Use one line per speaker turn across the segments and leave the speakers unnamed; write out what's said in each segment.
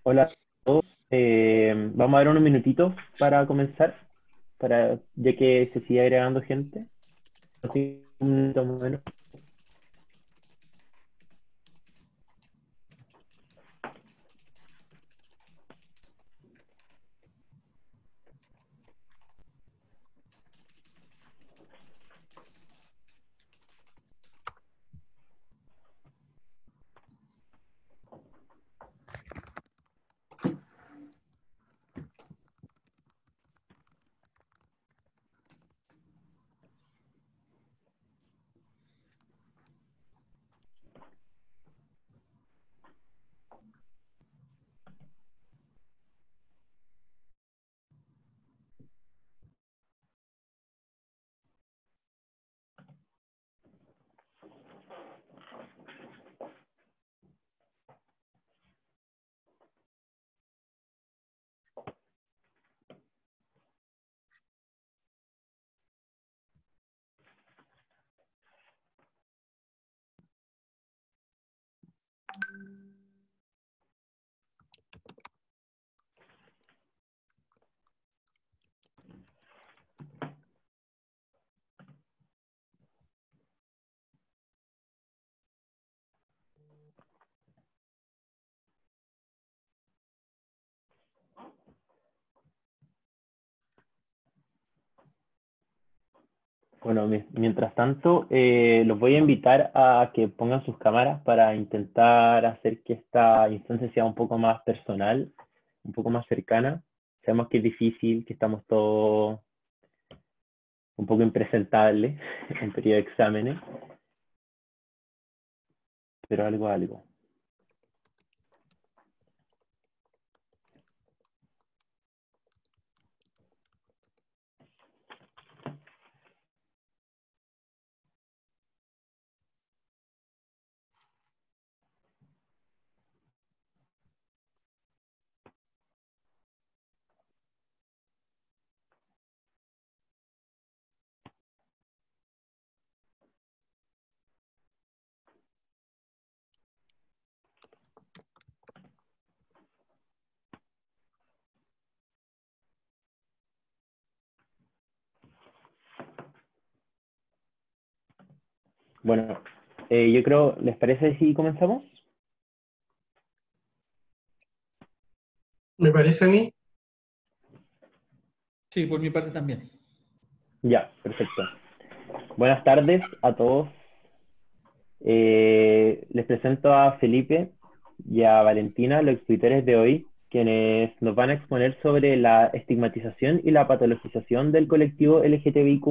Hola a todos. Vamos a dar unos minutitos para comenzar, ya que se sigue agregando gente. Así, un minuto más o menos. Bueno, mientras tanto, los voy a invitar a que pongan sus cámaras para intentar hacer que esta instancia sea un poco más personal, un poco más cercana. Sabemos que es difícil, que estamos todos un poco impresentables en periodo de exámenes, pero algo. Bueno, yo creo, ¿les parece si comenzamos?
Me parece a mí.
Sí, por mi parte también.
Ya, perfecto. Buenas tardes a todos. Les presento a Felipe y a Valentina, los expositores de hoy, quienes nos van a exponer sobre la estigmatización y la patologización del colectivo LGTBIQ+.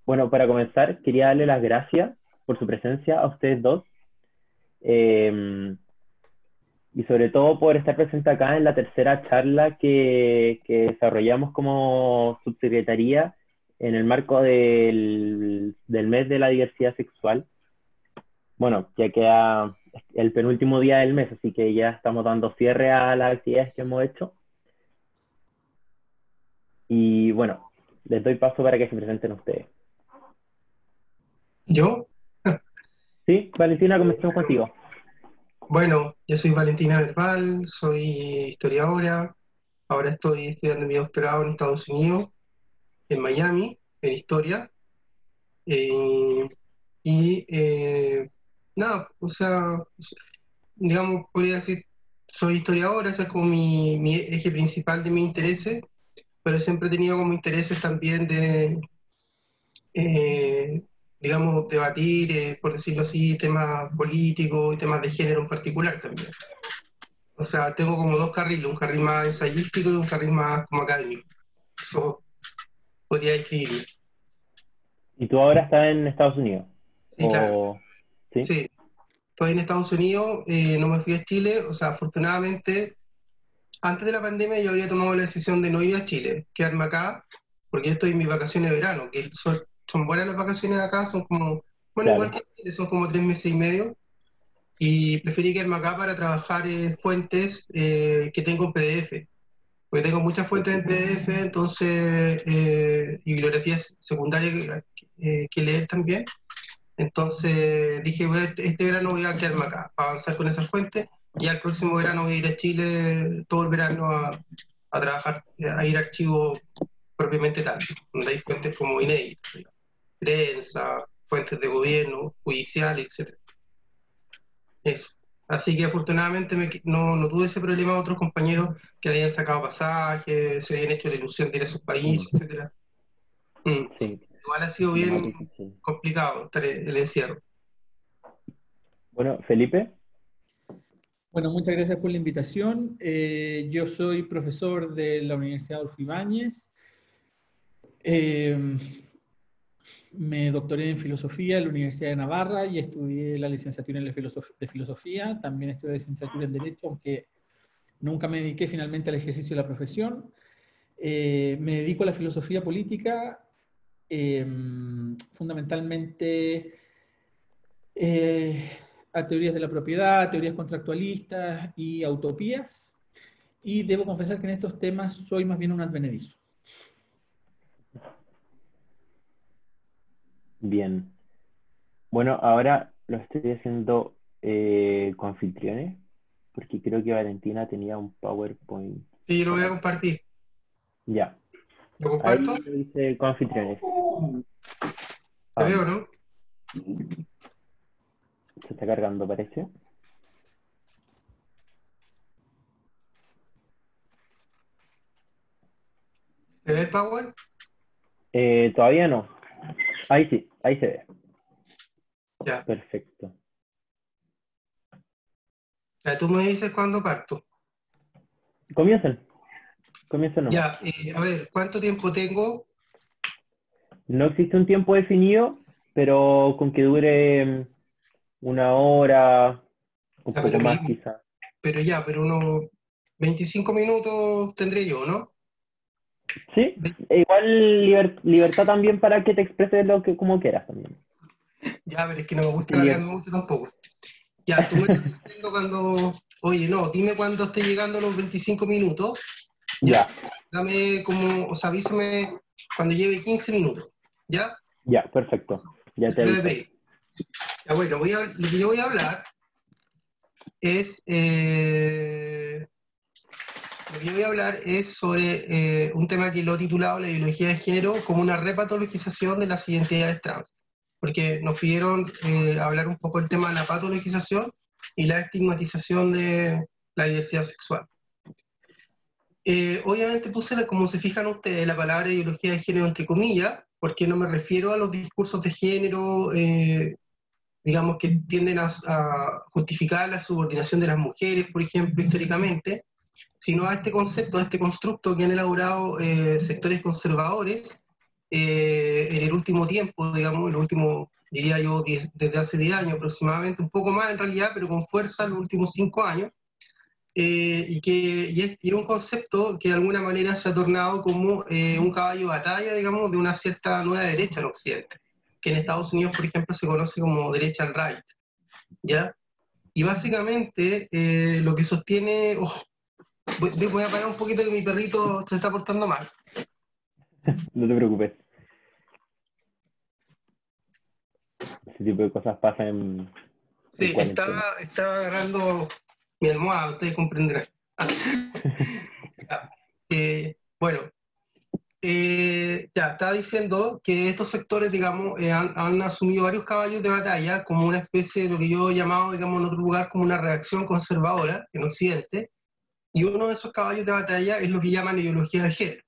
Bueno, para comenzar, quería darle las gracias por su presencia a ustedes dos, eh, y sobre todo por estar presente acá en la tercera charla que desarrollamos como subsecretaría en el marco del mes de la diversidad sexual. Bueno, ya queda el penúltimo día del mes, así que ya estamos dando cierre a las actividades que hemos hecho. Y bueno, les doy paso para que se presenten ustedes.
Yo,
Sí, Valentina, comencemos
eh,
contigo.
bueno, yo soy Valentina Verbal, soy historiadora. Ahora estoy estudiando mi doctorado en Estados Unidos, en Miami, en historia. Eh, y nada, o sea, digamos, podría decir, soy historiadora, ese es como mi eje principal de mis intereses, pero siempre he tenido como intereses también de, eh, digamos, debatir, por decirlo así, temas políticos y temas de género en particular también. O sea, tengo como dos carriles, un carril más ensayístico y un carril más como académico. Eso podría describirlo.
¿Y tú ahora estás en Estados Unidos?
Sí, claro.
¿O sí?
Sí, estoy en Estados Unidos, no me fui a Chile. O sea, afortunadamente, antes de la pandemia yo había tomado la decisión de no ir a Chile, quedarme acá, porque yo estoy en mis vacaciones de verano, que son buenas las vacaciones acá, son como, bueno, igual
Claro.
que en Chile, son como 3 meses y medio. Y preferí quedarme acá para trabajar fuentes que tengo en PDF, porque tengo muchas fuentes en PDF, entonces, y bibliografías secundarias que leer también. Entonces dije, este verano voy a quedarme acá para avanzar con esas fuentes. Ya el próximo verano voy a ir a Chile todo el verano a trabajar, a ir a archivos propiamente tal, donde hay fuentes como inéditas, digamos, prensa, fuentes de gobierno, judicial, etcétera. Eso. Así que afortunadamente no tuve ese problema de otros compañeros que habían sacado pasajes, se habían hecho la ilusión de ir a sus
Mm,
países, etcétera. Mm.
sí,
Igual ha sido
lo más
bien
difícil.
complicado estar el encierro.
Bueno, Felipe,
Bueno, muchas gracias por la invitación. Yo soy profesor de la Universidad Adolfo Ibáñez. Eh, Me doctoré en filosofía en la Universidad de Navarra y estudié la licenciatura en de filosofía. También estudié licenciatura en Derecho, aunque nunca me dediqué finalmente al ejercicio de la profesión. Me dedico a la filosofía política, eh, fundamentalmente eh, a teorías de la propiedad, teorías contractualistas y utopías. Y debo confesar que en estos temas soy más bien un advenedizo.
bien. Bueno, ahora lo estoy haciendo con anfitriones, porque creo que Valentina tenía un PowerPoint
Sí, lo
por
voy a
ahí.
compartir.
Ya,
¿Lo
ahí
comparto?
lo hice con anfitriones.
¿Te
Ah,
veo, no?
se está cargando, parece.
¿Te ve el Power?
Todavía no. Ahí sí, ahí se ve.
Ya.
Perfecto.
Ya, tú me dices cuándo parto.
Comiencen, comiencen nomás.
Ya, a ver, ¿cuánto tiempo tengo?
No existe un tiempo definido, pero con que dure una hora, un
Ya,
poco más quizá.
pero unos 25 minutos tendré yo, ¿no?
Sí,
Ve-
e igual libertad también para que te expreses lo que como quieras también.
Ya, pero es que no me gusta
Sí,
alargarme mucho tampoco. Ya, tú me estás diciendo cuando... Oye, no, dime cuándo esté llegando a los 25 minutos, ¿ya?
ya,
Dame como, o sea, avísame cuando lleve 15 minutos, ¿ya?
ya, perfecto. Ya
Eso
te
te voy a
aviso.
pedir. Ya, bueno, lo que yo voy a hablar es... lo que yo voy a hablar es sobre un tema que lo he titulado La ideología de género como una repatologización de las identidades trans, porque nos pidieron hablar un poco del tema de la patologización y la estigmatización de la diversidad sexual. Obviamente puse, como se fijan ustedes, la palabra ideología de género entre comillas, porque no me refiero a los discursos de género, digamos, que tienden a justificar la subordinación de las mujeres, por ejemplo, históricamente, sino a este concepto, a este constructo que han elaborado sectores conservadores en el último tiempo, digamos, el último, diría yo, desde hace 10 años aproximadamente, un poco más en realidad, pero con fuerza en los últimos 5 años, y es un concepto que de alguna manera se ha tornado como un caballo de batalla, digamos, de una cierta nueva derecha en Occidente, que en Estados Unidos, por ejemplo, se conoce como derecha al right, ¿ya? Y básicamente lo que sostiene... voy a parar un poquito que mi perrito se está portando mal.
No te preocupes. Ese tipo de cosas pasan en
Sí,
cuarentena.
estaba agarrando mi almohada, ustedes comprenderán. Ya. Bueno, ya, estaba diciendo que estos sectores, digamos, han asumido varios caballos de batalla como una especie de lo que yo he llamado, digamos, en otro lugar, como una reacción conservadora en Occidente, y uno de esos caballos de batalla es lo que llaman ideología de género,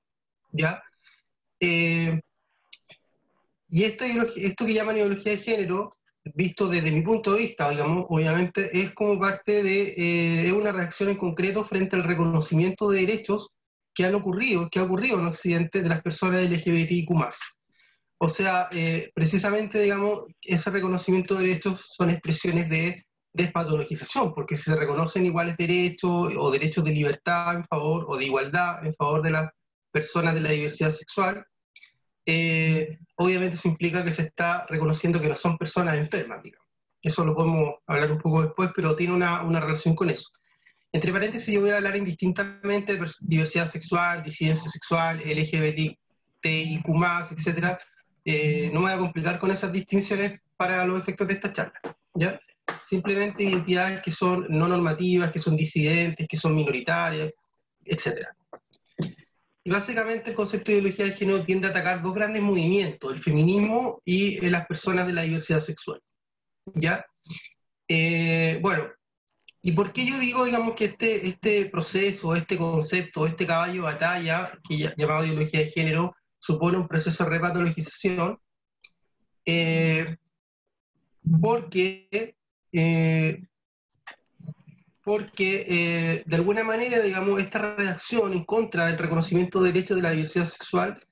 ¿ya? Eh, Y esto que llaman ideología de género, visto desde mi punto de vista, digamos, obviamente es como parte de, es una reacción en concreto frente al reconocimiento de derechos que ha ocurrido en Occidente de las personas LGBTIQ+. O sea, precisamente, digamos, ese reconocimiento de derechos son expresiones de despatologización, porque se reconocen iguales derechos o derechos de libertad en favor, o de igualdad en favor de las personas de la diversidad sexual, obviamente eso implica que se está reconociendo que no son personas enfermas, digamos. Eso lo podemos hablar un poco después, pero tiene una relación con eso. Entre paréntesis, yo voy a hablar indistintamente de diversidad sexual, disidencia sexual, LGBTIQ+, etcétera. No me voy a complicar con esas distinciones para los efectos de esta charla, ¿ya? simplemente identidades que son no normativas, que son disidentes, que son minoritarias, etc. Y básicamente el concepto de ideología de género tiende a atacar dos grandes movimientos, el feminismo y las personas de la diversidad sexual. ¿Ya? Bueno, ¿y por qué yo digo, digamos, que este proceso, este concepto, este caballo de batalla, llamado ideología de género, supone un proceso de repatologización? Porque de alguna manera, digamos, esta reacción en contra del reconocimiento de derechos de la diversidad sexual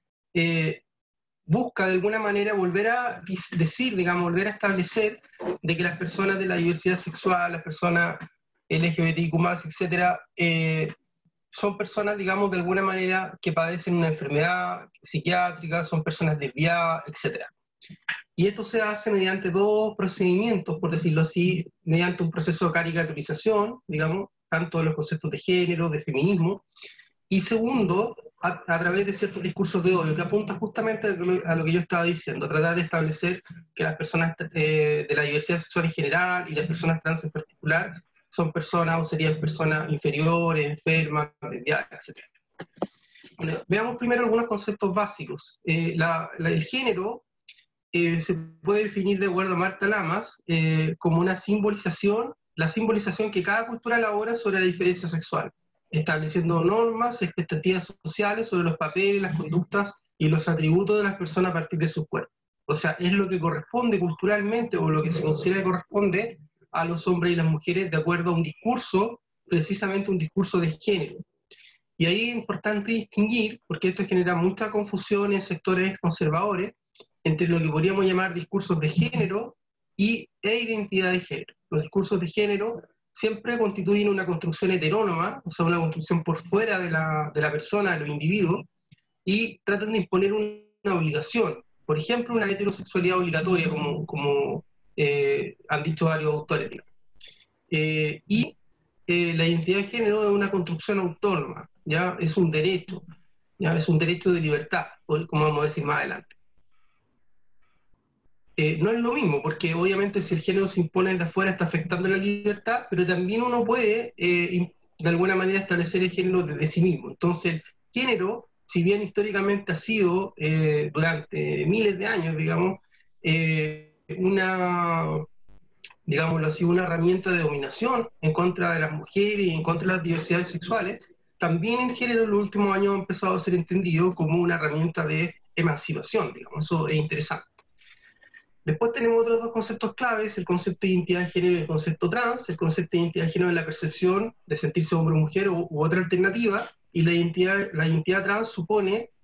busca de alguna manera volver a decir, digamos, volver a establecer de que las personas de la diversidad sexual, las personas LGBTIQ+, etcétera, son personas, digamos, de alguna manera que padecen una enfermedad psiquiátrica, son personas desviadas, etcétera. Y esto se hace mediante dos procedimientos, por decirlo así, mediante un proceso de caricaturización, digamos, tanto de los conceptos de género, de feminismo, y segundo, a través de ciertos discursos de odio, que apuntan justamente a lo que yo estaba diciendo, a tratar de establecer que las personas de la diversidad sexual en general y las personas trans en particular son personas o serían personas inferiores, enfermas, desviadas, etc. Bueno, veamos primero algunos conceptos básicos. El género se puede definir de acuerdo a Marta Lamas como una simbolización, la simbolización que cada cultura elabora sobre la diferencia sexual, estableciendo normas, expectativas sociales sobre los papeles, las conductas y los atributos de las personas a partir de sus cuerpos. O sea, es lo que corresponde culturalmente o lo que se considera que corresponde a los hombres y las mujeres de acuerdo a un discurso, precisamente un discurso de género. Y ahí es importante distinguir, porque esto genera mucha confusión en sectores conservadores, entre lo que podríamos llamar discursos de género e identidad de género. Los discursos de género siempre constituyen una construcción heterónoma, o sea, una construcción por fuera de la persona, de los individuos, y tratan de imponer una obligación. Por ejemplo, una heterosexualidad obligatoria, como han dicho varios autores. La identidad de género es una construcción autónoma, ¿ya? Es un derecho, ¿ya? Es un derecho de libertad, como vamos a decir más adelante. No es lo mismo, porque obviamente si el género se impone desde afuera está afectando la libertad, pero también uno puede de alguna manera establecer el género desde sí mismo. Entonces, el género, si bien históricamente ha sido durante miles de años, digamos, digámoslo así, una herramienta de dominación en contra de las mujeres y en contra de las diversidades sexuales, también el género en los últimos años ha empezado a ser entendido como una herramienta de emancipación, digamos, eso es interesante. Después tenemos otros dos conceptos claves, el concepto de identidad de género y el concepto trans. El concepto de identidad de género es la percepción de sentirse hombre o mujer u otra alternativa, y la identidad trans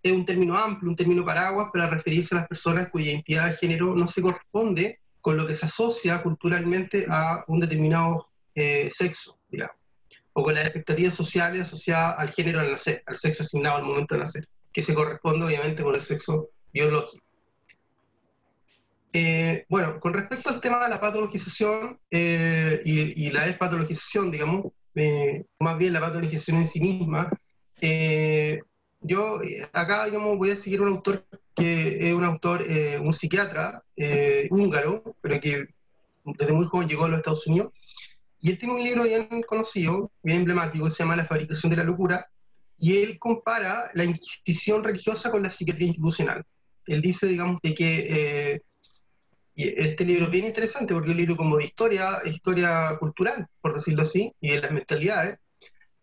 es un término amplio, un término paraguas para referirse a las personas cuya identidad de género no se corresponde con lo que se asocia culturalmente a un determinado sexo, digamos, o con las expectativas sociales asociadas al género al nacer, al sexo asignado al momento de nacer, que se corresponde obviamente con el sexo biológico. Bueno, con respecto al tema de la patologización y la despatologización, digamos, más bien la patologización en sí misma, yo acá, digamos, voy a seguir un autor que es un autor, un psiquiatra húngaro, pero que desde muy joven llegó a los Estados Unidos, y él tiene un libro bien conocido, bien emblemático, se llama La fabricación de la locura, y él compara la inquisición religiosa con la psiquiatría institucional. Él dice, digamos, de que y este libro es bien interesante porque es un libro como de historia cultural, por decirlo así, y de las mentalidades.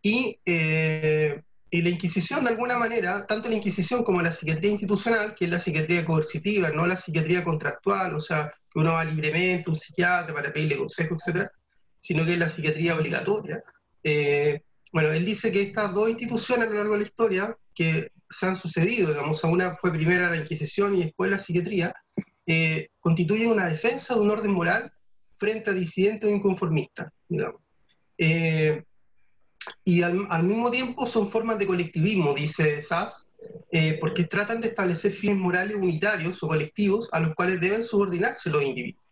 Y la Inquisición, de alguna manera, tanto la Inquisición como la psiquiatría institucional, que es la psiquiatría coercitiva, no la psiquiatría contractual, o sea, que uno va libremente a un psiquiatra para pedirle consejo, etcétera, sino que es la psiquiatría obligatoria. Bueno, él dice que estas dos instituciones a lo largo de la historia, que se han sucedido, digamos, una fue primero la Inquisición y después la psiquiatría, constituyen una defensa de un orden moral frente a disidentes o inconformistas, digamos. Y al mismo tiempo son formas de colectivismo, dice Sass, porque tratan de establecer fines morales unitarios o colectivos a los cuales deben subordinarse los individuos.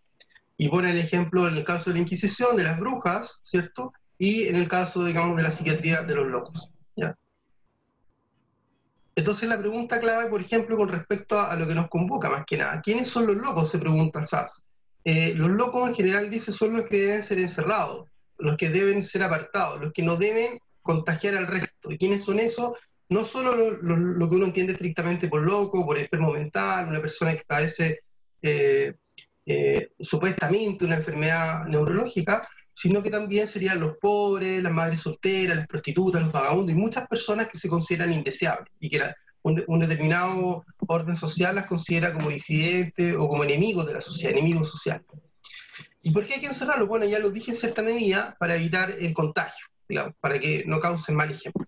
Y pone el ejemplo en el caso de la Inquisición, de las brujas, ¿cierto? Y en el caso, digamos, de la psiquiatría de los locos, ¿ya? Entonces la pregunta clave, por ejemplo, con respecto a lo que nos convoca más que nada, ¿quiénes son los locos?, se pregunta Sass. los locos en general, dice, son los que deben ser encerrados, los que deben ser apartados, los que no deben contagiar al resto. ¿Y quiénes son esos? No solo lo que uno entiende estrictamente por loco, por enfermo mental, una persona que padece supuestamente una enfermedad neurológica, sino que también serían los pobres, las madres solteras, las prostitutas, los vagabundos y muchas personas que se consideran indeseables y que un determinado orden social las considera como disidentes o como enemigos de la sociedad, enemigos sociales. ¿Y por qué hay que encerrarlos? Bueno, ya lo dije en cierta medida, para evitar el contagio, digamos, para que no causen mal ejemplo.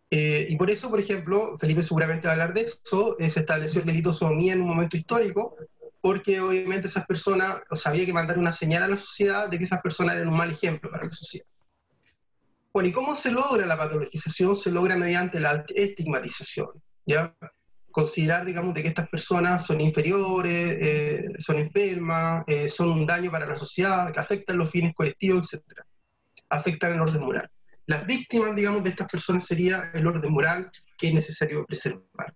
Y por eso, por ejemplo, Felipe seguramente va a hablar de eso, se estableció el delito de sodomía en un momento histórico, porque obviamente esas personas, o sea, había que mandar una señal a la sociedad de que esas personas eran un mal ejemplo para la sociedad. Bueno, ¿y cómo se logra la patologización? Se logra mediante la estigmatización, ¿ya? Considerar, digamos, de que estas personas son inferiores, son enfermas, son un daño para la sociedad, que afectan los fines colectivos, etc. Afectan el orden moral. Las víctimas, digamos, de estas personas sería el orden moral que es necesario preservar.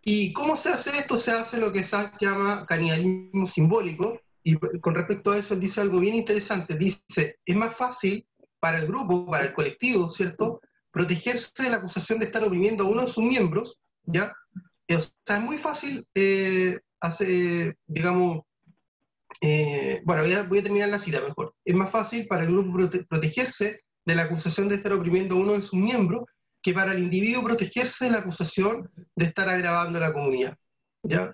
¿Y cómo se hace esto? Se hace lo que Sachs llama canibalismo simbólico, y con respecto a eso él dice algo bien interesante. Dice, es más fácil para el grupo, para el colectivo, ¿cierto?, protegerse de la acusación de estar oprimiendo a uno de sus miembros, ¿ya? O sea, es muy fácil hacer, digamos, bueno, voy a terminar la cita mejor. Es más fácil para el grupo protegerse de la acusación de estar oprimiendo a uno de sus miembros que para el individuo protegerse de la acusación de estar agravando a la comunidad, ¿ya?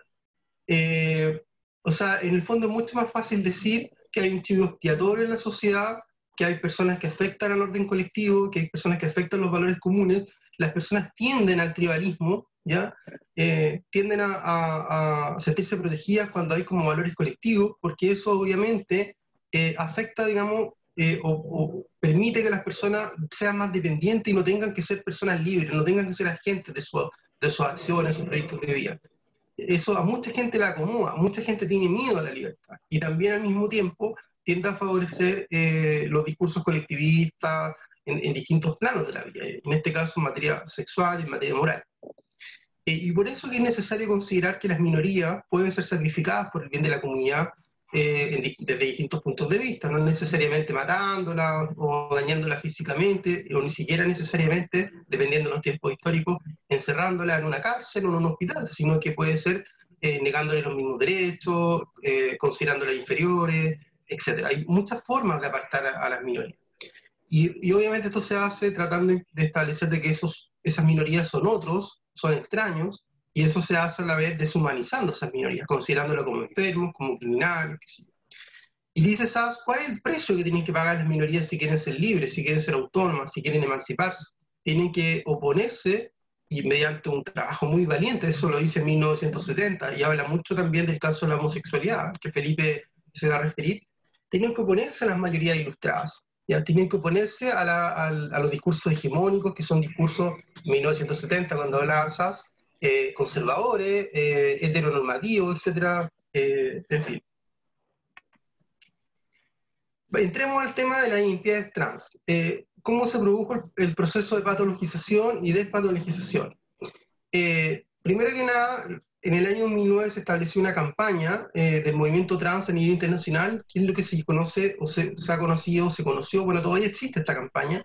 O sea, en el fondo es mucho más fácil decir que hay un chivo expiatorio en la sociedad, que hay personas que afectan al orden colectivo, que hay personas que afectan los valores comunes. Las personas tienden al tribalismo, ¿ya? Tienden a sentirse protegidas cuando hay como valores colectivos, porque eso obviamente afecta, digamos, o permite que las personas sean más dependientes y no tengan que ser personas libres, no tengan que ser agentes de sus acciones, sus proyectos de vida. Eso a mucha gente la acomoda, mucha gente tiene miedo a la libertad y también al mismo tiempo tiende a favorecer los discursos colectivistas en distintos planos de la vida, en este caso en materia sexual y en materia moral. Y por eso que es necesario considerar que las minorías pueden ser sacrificadas por el bien de la comunidad desde distintos puntos de vista, no necesariamente matándolas o dañándolas físicamente, o ni siquiera necesariamente, dependiendo de los tiempos históricos, encerrándolas en una cárcel o en un hospital, sino que puede ser negándoles los mismos derechos, considerándolas inferiores, etc. Hay muchas formas de apartar a las minorías. Y obviamente esto se hace tratando de establecer de que esas minorías son otros, son extraños, y eso se hace a la vez deshumanizando esas minorías, considerándolas como enfermos, como criminales, qué sé yo. Y dice Sachs, ¿cuál es el precio que tienen que pagar las minorías si quieren ser libres, si quieren ser autónomas, si quieren emanciparse? Tienen que oponerse, y mediante un trabajo muy valiente, eso lo dice en 1970, y habla mucho también del caso de la homosexualidad, que Felipe se va a referir, tienen que oponerse a las mayorías ilustradas, ya tienen que oponerse a los discursos hegemónicos, que son discursos, en 1970, cuando hablaba Sachs, conservadores, heteronormativos, etc. En fin. Entremos al tema de las identidades trans. ¿Cómo se produjo el proceso de patologización y despatologización? Primero que nada, en el año 2009 se estableció una campaña del movimiento trans a nivel internacional, que es lo que se conoce, o se ha conocido, se conoció, bueno, todavía existe esta campaña,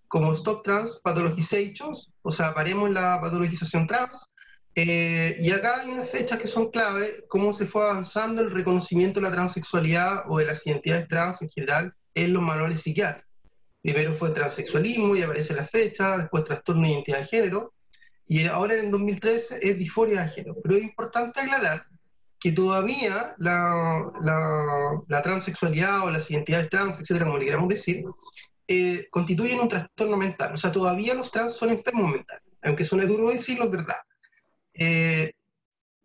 como Stop Trans Pathologizations, o sea, paremos la patologización trans. Y acá hay unas fechas que son clave, cómo se fue avanzando el reconocimiento de la transexualidad o de las identidades trans en general en los manuales psiquiátricos. Primero fue transexualismo y aparece la fecha, después trastorno de identidad de género, y ahora en el 2013 es disforia de género. Pero es importante aclarar que todavía la transexualidad o las identidades trans, etcétera, como le queramos decir, constituyen un trastorno mental. O sea, todavía los trans son enfermos mentales, aunque suene duro decirlo, es verdad.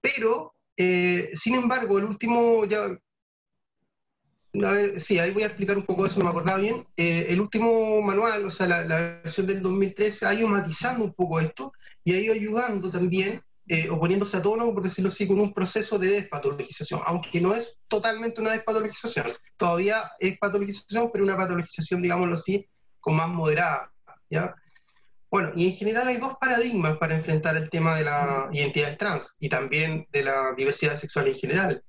Pero, sin embargo, el último, ya, a ver, sí, ahí voy a explicar un poco eso, no me acordaba bien. El último manual, o sea, la versión del 2013, ha ido matizando un poco esto y ha ido ayudando también, o poniéndose a tono, por decirlo así, con un proceso de despatologización, aunque no es totalmente una despatologización. Todavía es patologización, pero una patologización, digámoslo así, con más moderada, ¿ya? Bueno, y en general hay dos paradigmas para enfrentar el tema de la identidad trans y también de la diversidad sexual en general.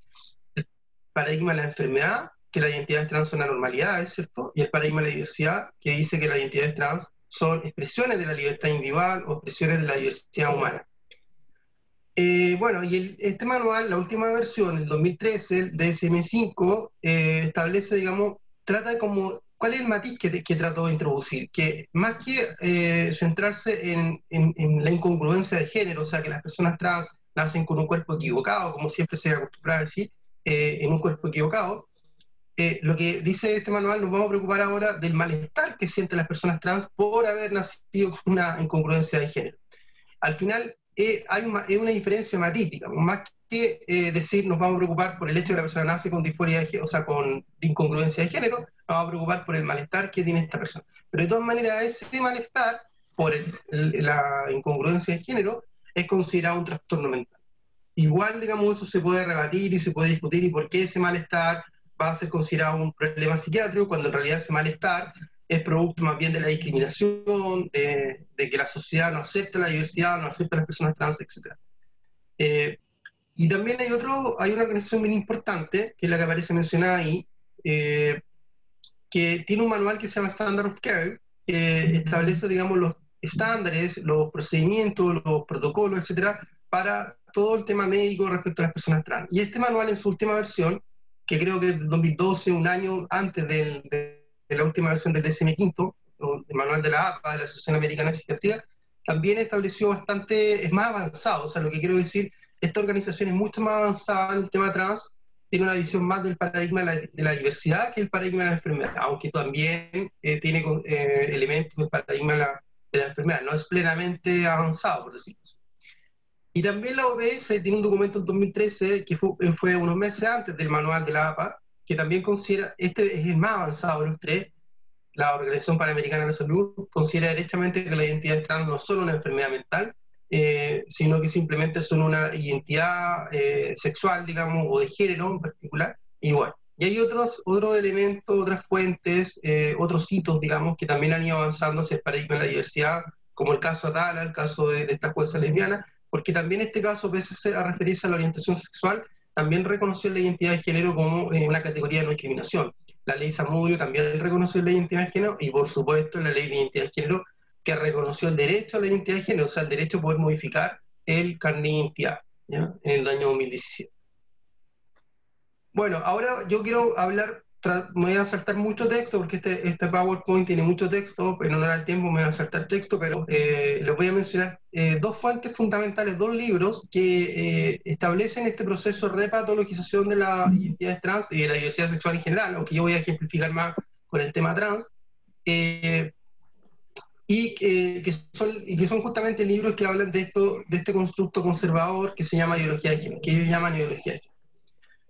paradigma de la enfermedad, que las identidades trans son anormalidades, ¿cierto? Y el paradigma de la diversidad, que dice que las identidades trans son expresiones de la libertad individual o expresiones de la diversidad humana. Bueno, y este manual, la última versión, el 2013, el DSM-5, establece, digamos, trata de como, ¿cuál es el matiz que trató de introducir? Que más que centrarse en la incongruencia de género, o sea, que las personas trans nacen con un cuerpo equivocado, como siempre se acostumbra a decir, en un cuerpo equivocado, lo que dice este manual, nos vamos a preocupar ahora del malestar que sienten las personas trans por haber nacido con una incongruencia de género. Al final, hay una diferencia matípica, más que decir nos vamos a preocupar por el hecho de que la persona nace con disforia de género, o sea, con incongruencia de género, nos vamos a preocupar por el malestar que tiene esta persona. Pero de todas maneras, ese malestar por la incongruencia de género es considerado un trastorno mental. Igual, digamos, eso se puede rebatir y se puede discutir y por qué ese malestar va a ser considerado un problema psiquiátrico, cuando en realidad ese malestar es producto más bien de la discriminación, de que la sociedad no acepta la diversidad, no acepta a las personas trans, etc. Y también hay una organización bien importante, que es la que aparece mencionada ahí, que tiene un manual que se llama Standard of Care, que establece, digamos, los estándares, los procedimientos, los protocolos, etcétera, para todo el tema médico respecto a las personas trans. Y este manual, en su última versión, que creo que es de 2012, un año antes de la última versión del DSM-5, el manual de la APA, de la Asociación Americana de Psiquiatría, también estableció bastante, es más avanzado, o sea, lo que quiero decir, esta organización es mucho más avanzada en el tema trans, tiene una visión más del paradigma de la diversidad que el paradigma de la enfermedad, aunque también tiene elementos del paradigma de la enfermedad, no es plenamente avanzado, por decirlo así. Y también la OPS tiene un documento en 2013 que fue unos meses antes del manual de la APA, que también considera, este es el más avanzado de los tres, la Organización Panamericana de la Salud considera derechamente que la identidad trans no es solo una enfermedad mental, sino que simplemente son una identidad sexual, digamos, o de género en particular, igual. Y hay otros elementos, otras fuentes, otros hitos, digamos, que también han ido avanzando hacia el paradigma de la diversidad, como el caso Atala, el caso de esta jueza lesbiana, porque también este caso, pese a referirse a la orientación sexual, también reconoció la identidad de género como una categoría de no discriminación. La ley Zamudio también reconoció la identidad de género y, por supuesto, la ley de identidad de género que reconoció el derecho a la identidad de género, o sea, el derecho a poder modificar el carnet de identidad, ¿ya? En el año 2017. Bueno, ahora yo quiero hablar, me voy a saltar mucho texto porque este PowerPoint tiene mucho texto, pero no era el tiempo, me voy a saltar texto, pero les voy a mencionar dos fuentes fundamentales, dos libros que establecen este proceso de repatologización de las identidades trans y de la diversidad sexual en general, aunque yo voy a ejemplificar más con el tema trans, y que son justamente libros que hablan de este constructo conservador que se llama ideología de género, que ellos llaman ideología de género.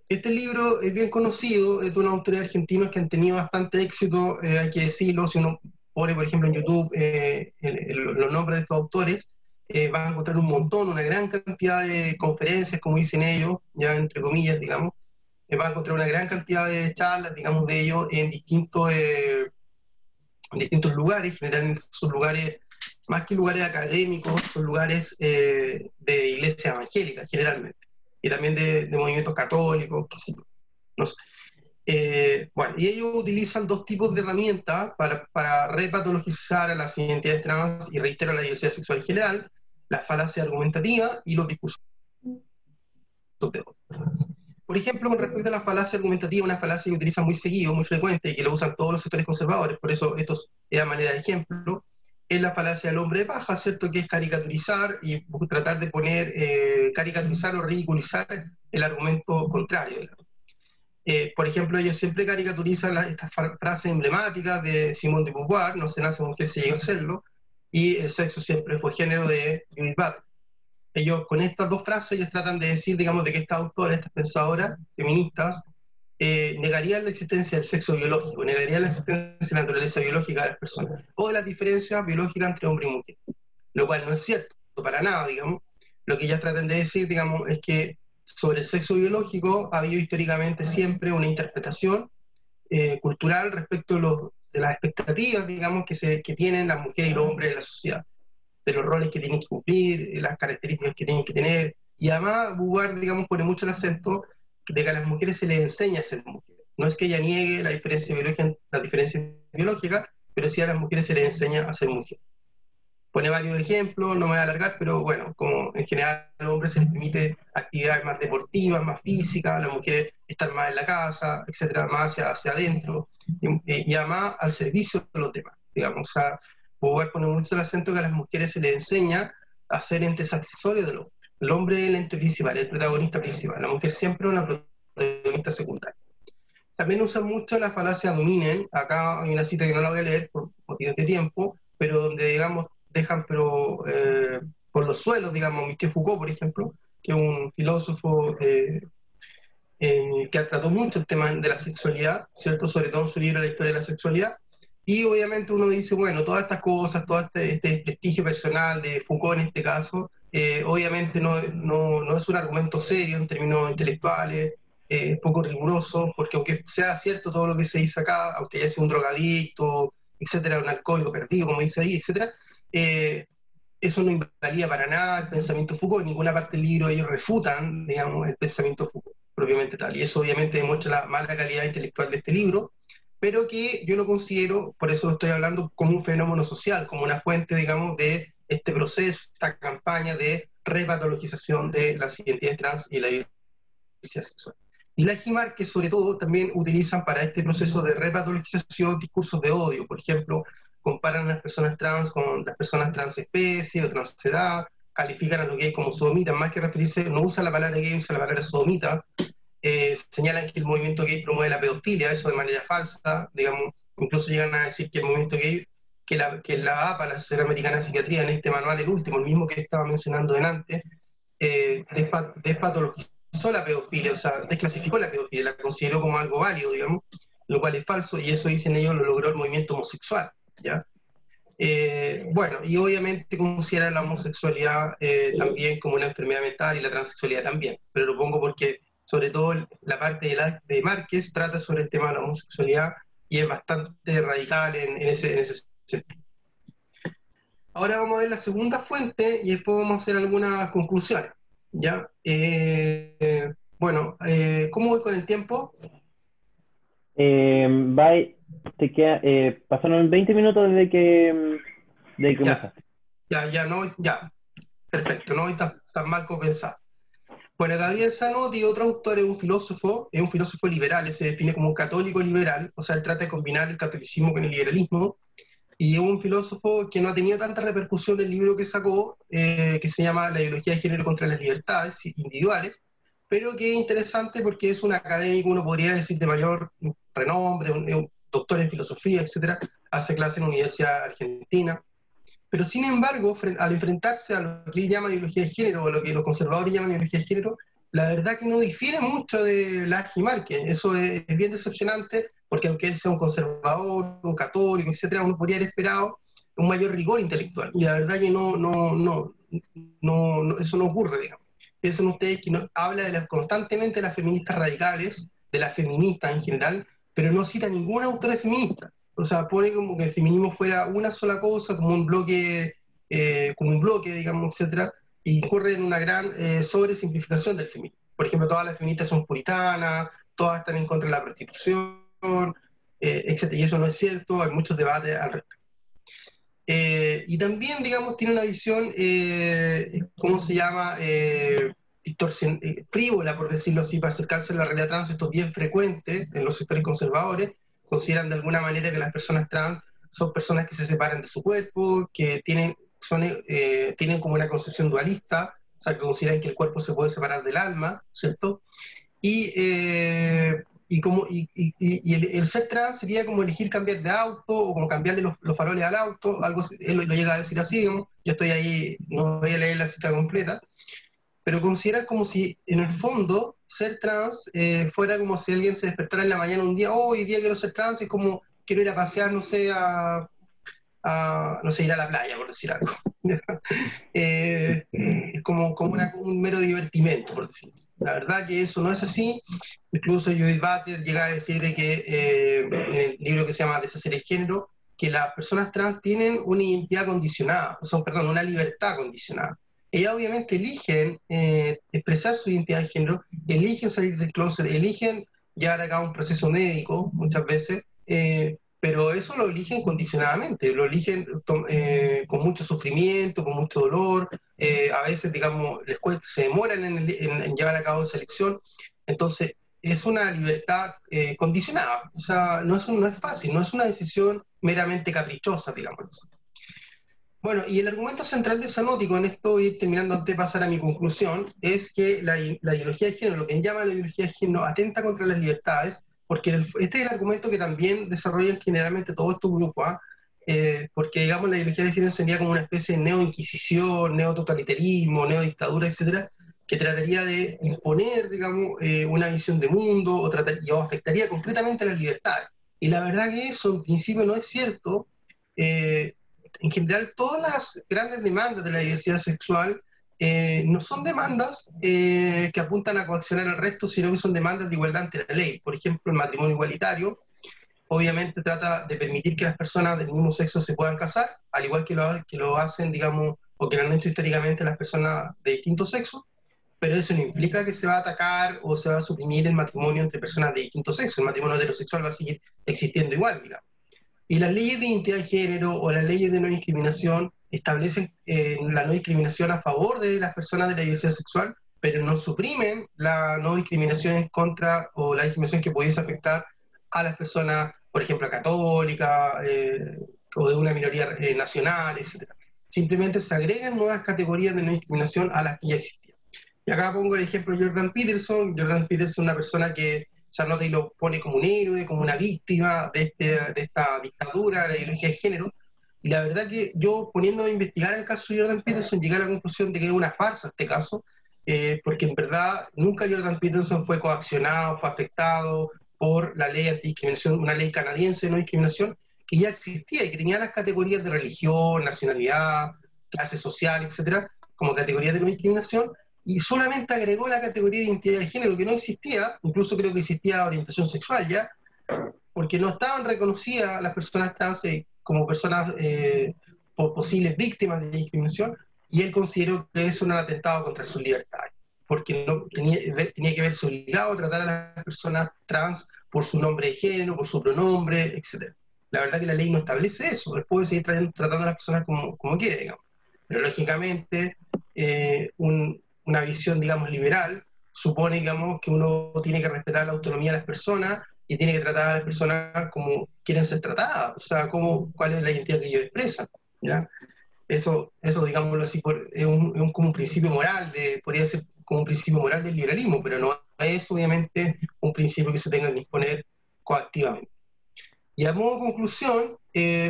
Este libro es bien conocido, es de unos autores argentinos que han tenido bastante éxito, hay que decirlo. Si uno pone, por ejemplo, en YouTube los nombres de estos autores, va a encontrar un montón, una gran cantidad de conferencias, como dicen ellos, ya entre comillas, digamos. Va a encontrar una gran cantidad de charlas, digamos, de ellos en distintos lugares. Generalmente son lugares, más que lugares académicos, son lugares de iglesia evangélica, generalmente. Y también de movimientos católicos, que sí, no sé. Bueno, y ellos utilizan dos tipos de herramientas para repatologizar a las identidades trans y, reitero, la diversidad sexual en general: la falacia argumentativa y los discursos teóricos. Por ejemplo, con respecto a la falacia argumentativa, una falacia que utilizan muy seguido, muy frecuente, y que lo usan todos los sectores conservadores, por eso esto es a manera de ejemplo, es la falacia del hombre de paja, ¿cierto? Que es caricaturizar y tratar de caricaturizar o ridiculizar el argumento contrario. Por ejemplo, ellos siempre caricaturizan estas frases emblemáticas de Simone de Beauvoir: no se nace mujer, se llega a serlo, y el sexo siempre fue género, de Judith Butler. Ellos, con estas dos frases, ellos tratan de decir, digamos, de que estas autoras, estas pensadoras feministas, negarían la existencia del sexo biológico, negarían la existencia de la naturaleza biológica de las personas, o de las diferencias biológicas entre hombre y mujer, lo cual no es cierto para nada, digamos. Lo que ellas tratan de decir, digamos, es que sobre el sexo biológico ha habido históricamente siempre una interpretación cultural respecto de las expectativas, digamos, que tienen las mujeres y los hombres en la sociedad, de los roles que tienen que cumplir, las características que tienen que tener. Y además Beauvoir, digamos, pone mucho el acento de que a las mujeres se les enseña a ser mujeres. No es que ella niegue la diferencia biológica, pero sí a las mujeres se les enseña a ser mujeres. Pone varios ejemplos, no me voy a alargar, pero bueno, como en general a los hombres se les permite actividades más deportivas, más físicas, a las mujeres estar más en la casa, etcétera, más hacia adentro, y además al servicio de los demás, digamos. O sea, poder poner mucho el acento que a las mujeres se les enseña a ser entes accesorios del hombre. El hombre es el ente principal, el protagonista principal, la mujer siempre es una protagonista secundaria. También usan mucho la falacia dominen, acá hay una cita que no la voy a leer por motivos de tiempo, pero donde, digamos, dejan por los suelos, digamos, Michel Foucault, por ejemplo, que es un filósofo que tratado mucho el tema de la sexualidad, ¿cierto? Sobre todo en su libro La historia de la sexualidad, y obviamente uno dice, bueno, todas estas cosas, todo este prestigio personal de Foucault en este caso, obviamente no es un argumento serio en términos intelectuales, poco riguroso, porque aunque sea cierto todo lo que se dice acá, aunque ya sea un drogadicto, etcétera, un alcohólico perdido, como dice ahí, etcétera, eso no invalida para nada el pensamiento de Foucault. En ninguna parte del libro ellos refutan, digamos, el pensamiento de Foucault propiamente tal, y eso obviamente demuestra la mala calidad intelectual de este libro, pero que yo lo considero, por eso estoy hablando, como un fenómeno social, como una fuente, digamos, de este proceso, esta campaña de repatologización de las identidades trans y la diversidad sexual. Y las G-Marques, sobre todo, también utilizan para este proceso de repatologización discursos de odio. Por ejemplo, comparan a las personas trans con las personas transespecie o transedad, califican a los gays como sodomitas, más que referirse, no usa la palabra gay, usa la palabra sodomita, señalan que el movimiento gay promueve la pedofilia, eso de manera falsa, digamos, incluso llegan a decir que el movimiento gay, que la APA, la Sociedad Americana de Psiquiatría, en este manual, el último, el mismo que estaba mencionando delante, despatologizó la pedofilia, o sea, desclasificó la pedofilia, la consideró como algo válido, digamos, lo cual es falso, y eso, dicen ellos, lo logró el movimiento homosexual, ¿ya? Bueno, y obviamente considera la homosexualidad también como una enfermedad mental y la transexualidad también, pero lo pongo porque sobre todo la parte de Márquez trata sobre el tema de la homosexualidad y es bastante radical en ese sentido. Ahora vamos a ver la segunda fuente y después vamos a hacer algunas conclusiones, ¿ya? Bueno, ¿cómo voy con el tiempo?
Pasaron 20 minutos desde que comenzaste.
Ya, perfecto, no voy tan mal como pensaba. Bueno, Gabriel Zanotti, otro autor, es un filósofo liberal, él se define como un católico liberal, o sea, él trata de combinar el catolicismo con el liberalismo, y es un filósofo que no ha tenido tanta repercusión en el libro que sacó, que se llama La ideología de género contra las libertades individuales, pero que es interesante porque es un académico, uno podría decir, de mayor renombre, un doctor en filosofía, etcétera, hace clase en la Universidad Argentina. Pero sin embargo, al enfrentarse a lo que él llama ideología de género, o lo que los conservadores llaman ideología de género, la verdad que no difiere mucho de Laje y Márquez. Eso es bien decepcionante, porque aunque él sea un conservador, un católico, etcétera, uno podría haber esperado un mayor rigor intelectual. Y la verdad que eso no ocurre, digamos. Piensen ustedes que habla constantemente de las feministas radicales, de las feministas en general, pero no cita ninguna autora feminista. O sea, pone como que el feminismo fuera una sola cosa, como un bloque, digamos, etcétera, y incurre en una gran sobresimplificación del feminismo. Por ejemplo, todas las feministas son puritanas, todas están en contra de la prostitución, etcétera, y eso no es cierto, hay muchos debates al respecto. Y también, digamos, tiene una visión, ¿cómo se llama? Frívola, por decirlo así, para acercarse a la realidad trans. Esto es bien frecuente en los sectores conservadores. Consideran de alguna manera que las personas trans son personas que se separan de su cuerpo, que tienen como una concepción dualista, o sea, que consideran que el cuerpo se puede separar del alma, ¿cierto? Y el ser trans sería como elegir cambiar de auto, o como cambiarle los faroles al auto, algo, él lo llega a decir así, ¿no? Yo estoy ahí, no voy a leer la cita completa, pero considera como si en el fondo ser trans fuera como si alguien se despertara en la mañana un día, hoy día quiero ser trans, es como quiero ir a pasear, no sé, no sé, ir a la playa, por decir algo. Es como un mero divertimento, por decirlo así. La verdad que eso no es así. Incluso Judith Butler llega a decir de que en el libro que se llama Deshacer el género, que las personas trans tienen una identidad condicionada, o sea, perdón, una libertad condicionada. ellas obviamente eligen expresar su identidad de género, eligen salir del closet, eligen llevar a cabo un proceso médico muchas veces, pero eso lo eligen condicionadamente, lo eligen con mucho sufrimiento, con mucho dolor, a veces, digamos, les cuesta, se demoran en llevar a cabo esa elección, entonces es una libertad condicionada, o sea, no es fácil, no es una decisión meramente caprichosa, digamos. Bueno, y el argumento central de Zanotti, con esto voy a ir terminando antes de pasar a mi conclusión, es que la ideología de género, lo que él llama la ideología de género, atenta contra las libertades, porque este es el argumento que también desarrollan generalmente todos estos grupos, ¿ah? Porque, digamos, la ideología de género sería como una especie de neo-inquisición, neo-totalitarismo, neo-dictadura, etcétera, que trataría de imponer, digamos, una visión de mundo o afectaría concretamente a las libertades. Y la verdad que eso, en principio, no es cierto. En general, todas las grandes demandas de la diversidad sexual no son demandas que apuntan a coaccionar al resto, sino que son demandas de igualdad ante la ley. Por ejemplo, el matrimonio igualitario obviamente trata de permitir que las personas del mismo sexo se puedan casar, al igual que lo hacen, digamos, o que lo han hecho históricamente las personas de distintos sexos, pero eso no implica que se va a atacar o se va a suprimir el matrimonio entre personas de distintos sexos. El matrimonio heterosexual va a seguir existiendo igual, digamos. Y las leyes de identidad de género o las leyes de no discriminación establecen la no discriminación a favor de las personas de la diversidad sexual, pero no suprimen la no discriminación en contra o la discriminación que pudiese afectar a las personas, por ejemplo, católicas o de una minoría nacional, etc. Simplemente se agregan nuevas categorías de no discriminación a las que ya existían. Y acá pongo el ejemplo de Jordan Peterson. Jordan Peterson es una persona que Charlotte lo pone como un héroe, como una víctima de esta dictadura, de la ideología de género. Y la verdad que yo, poniéndome a investigar el caso de Jordan Peterson, llegué a la conclusión de que es una farsa este caso, porque en verdad nunca Jordan Peterson fue coaccionado, fue afectado por la ley antidiscriminación, una ley canadiense de no discriminación, que ya existía y que tenía las categorías de religión, nacionalidad, clase social, etcétera, como categorías de no discriminación, y solamente agregó la categoría de identidad de género que no existía, incluso creo que existía orientación sexual ya, porque no estaban reconocidas las personas trans como personas posibles víctimas de discriminación, y él consideró que eso era un atentado contra sus libertades, porque no, tenía que verse obligado a tratar a las personas trans por su nombre de género, por su pronombre, etc. La verdad que la ley no establece eso, él puede seguir tratando a las personas como quiere, digamos. Pero lógicamente, una visión, digamos, liberal supone, digamos, que uno tiene que respetar la autonomía de las personas y tiene que tratar a las personas como quieren ser tratadas, o sea, cuál es la identidad que ellos expresan, ¿ya? Eso digámoslo así, como un principio moral, podría ser como un principio moral del liberalismo, pero no es obviamente un principio que se tenga que imponer coactivamente. Y a modo de conclusión,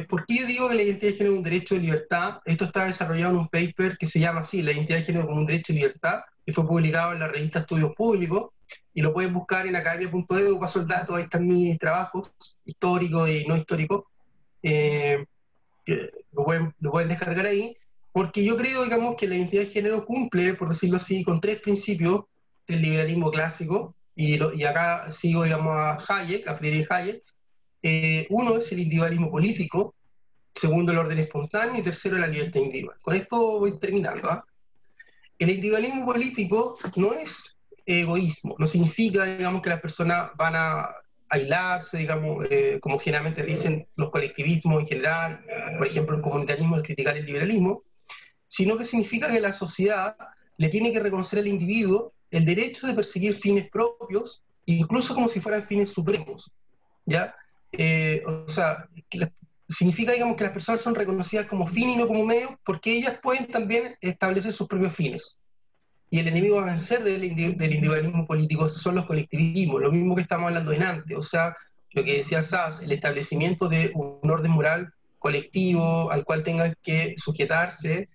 ¿por qué yo digo que la identidad de género es un derecho de libertad? Esto está desarrollado en un paper que se llama así, la identidad de género como un derecho de libertad, y fue publicado en la revista Estudios Públicos, y lo pueden buscar en academia.edu, paso el dato, ahí están mis trabajos, históricos y no históricos, que lo pueden descargar ahí, porque yo creo, digamos, que la identidad de género cumple, por decirlo así, con tres principios del liberalismo clásico, y acá sigo, digamos, a Hayek, a Friedrich Hayek. Uno es el individualismo político, segundo el orden espontáneo y tercero la libertad individual. Con esto voy terminando. ¿Ah? El individualismo político no es egoísmo, no significa, digamos, que las personas van a aislarse, digamos, como generalmente dicen los colectivismos en general, por ejemplo, el comunitarismo es criticar el liberalismo, sino que significa que la sociedad le tiene que reconocer al individuo el derecho de perseguir fines propios, incluso como si fueran fines supremos, ¿ya? O sea, significa, digamos, que las personas son reconocidas como fin y no como medio, porque ellas pueden también establecer sus propios fines. Y el enemigo a vencer del individualismo político son los colectivismos, lo mismo que estamos hablando en antes, o sea, lo que decía Sass, el establecimiento de un orden moral colectivo al cual tengan que sujetarse,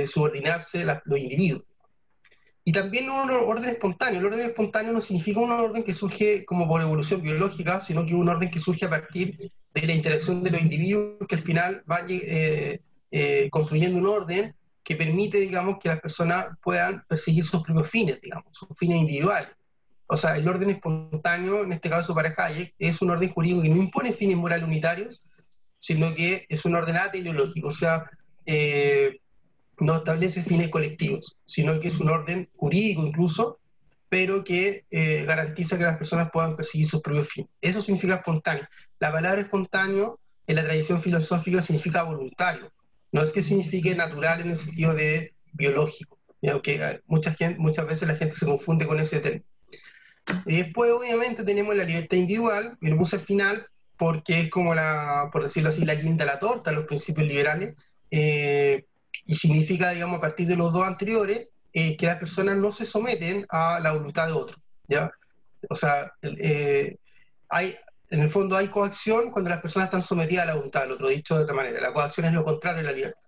subordinarse los individuos. Y también un orden espontáneo. El orden espontáneo no significa un orden que surge como por evolución biológica, sino que un orden que surge a partir de la interacción de los individuos que al final van construyendo un orden que permite, digamos, que las personas puedan perseguir sus propios fines, digamos, sus fines individuales. O sea, el orden espontáneo, en este caso para Hayek, es un orden jurídico que no impone fines morales unitarios, sino que es un orden ateleológico. O sea, no establece fines colectivos, sino que es un orden jurídico incluso, pero que garantiza que las personas puedan perseguir sus propios fines. Eso significa espontáneo. La palabra espontáneo en la tradición filosófica significa voluntario. No es que signifique natural en el sentido de biológico, aunque muchas veces la gente se confunde con ese término. Y después, obviamente, tenemos la libertad individual, y lo puse al final porque es como por decirlo así, la guinda de la torta, los principios liberales, y significa, digamos, a partir de los dos anteriores, que las personas no se someten a la voluntad de otro, ¿ya? O sea, en el fondo hay coacción cuando las personas están sometidas a la voluntad del otro, dicho de otra manera. La coacción es lo contrario de la libertad.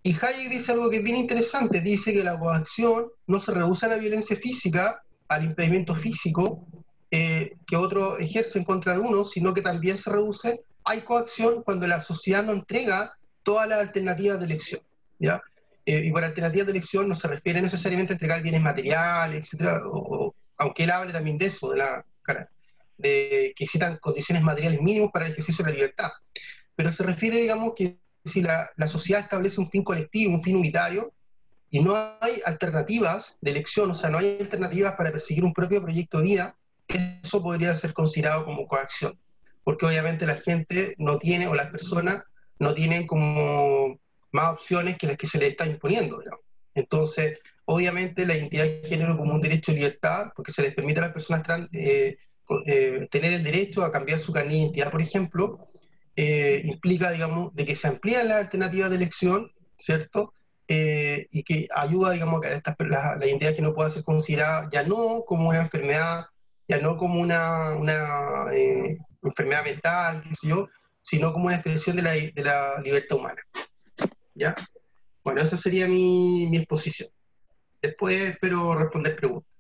Y Hayek dice algo que es bien interesante, dice que la coacción no se reduce a la violencia física, al impedimento físico que otro ejerce en contra de uno, sino que también se reduce, hay coacción cuando la sociedad no entrega todas las alternativas de elección, ¿ya? Y por alternativas de elección no se refiere necesariamente a entregar bienes materiales, etcétera, aunque él hable también de eso, de que existan condiciones materiales mínimas para el ejercicio de la libertad. Pero se refiere, digamos, que si la sociedad establece un fin colectivo, un fin unitario, y no hay alternativas de elección, o sea, no hay alternativas para perseguir un propio proyecto de vida, eso podría ser considerado como coacción, porque obviamente la gente no tiene, o las personas no tienen como más opciones que las que se les está imponiendo, digamos. Entonces, obviamente la identidad de género como un derecho de libertad, porque se les permite a las personas trans tener el derecho a cambiar su carnet de identidad, por ejemplo, implica, digamos, de que se amplían las alternativas de elección, ¿cierto? Y que ayuda, digamos, a que la identidad que no pueda ser considerada ya no como una enfermedad, ya no como una enfermedad mental, qué sé yo, sino como una expresión de la libertad humana, ¿ya? Bueno, esa sería mi exposición. Después espero responder preguntas.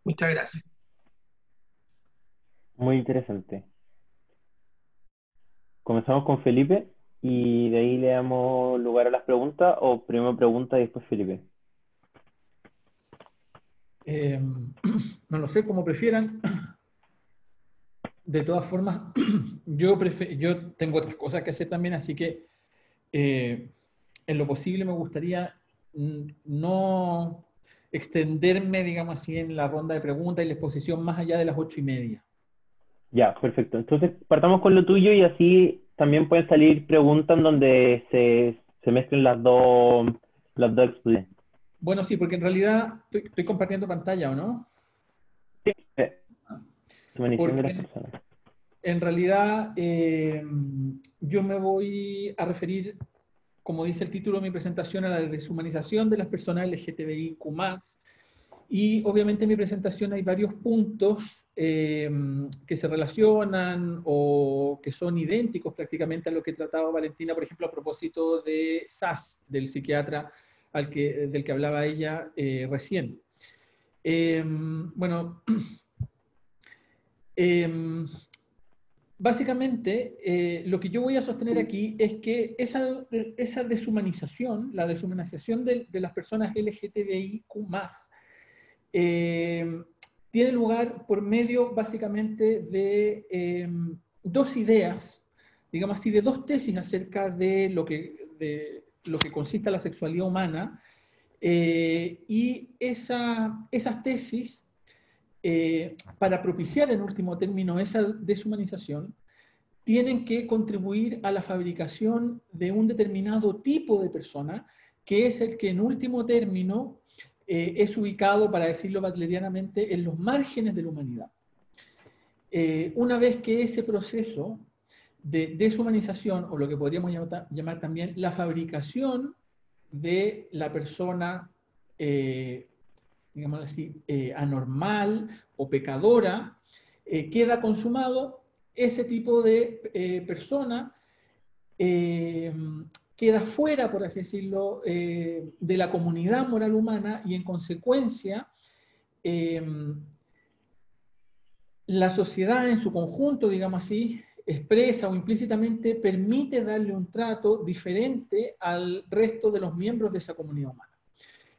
Muchas gracias.
Muy interesante. Comenzamos con Felipe y de ahí le damos lugar a las preguntas, o primero pregunta y después Felipe.
No lo sé, como prefieran. De todas formas, yo tengo otras cosas que hacer también, así que en lo posible me gustaría no extenderme, digamos así, en la ronda de preguntas y la exposición más allá de las 8:30.
Ya, perfecto. Entonces partamos con lo tuyo y así también pueden salir preguntas en donde se mezclen las dos exposiciones.
Bueno, sí, porque en realidad estoy compartiendo pantalla, ¿o no?
Humanización de las
Porque
personas.
en realidad yo me voy a referir, como dice el título de mi presentación, a la deshumanización de las personas LGTBIQ+. Y obviamente en mi presentación hay varios puntos que se relacionan o que son idénticos prácticamente a lo que trataba Valentina, por ejemplo, a propósito de SAS, del psiquiatra del que hablaba ella recién. Bueno, básicamente lo que yo voy a sostener aquí es que esa deshumanización, la deshumanización de las personas LGTBIQ+, tiene lugar por medio básicamente de dos ideas, digamos así, de dos tesis acerca de lo que consiste la sexualidad humana, y esas tesis, para propiciar en último término esa deshumanización, tienen que contribuir a la fabricación de un determinado tipo de persona, que es el que en último término es ubicado, para decirlo butlerianamente, en los márgenes de la humanidad. Una vez que ese proceso de deshumanización, o lo que podríamos llamar también la fabricación de la persona, digamos así, anormal o pecadora, queda consumado, ese tipo de persona queda fuera, por así decirlo, de la comunidad moral humana, y en consecuencia la sociedad en su conjunto, digamos así, expresa o implícitamente permite darle un trato diferente al resto de los miembros de esa comunidad humana.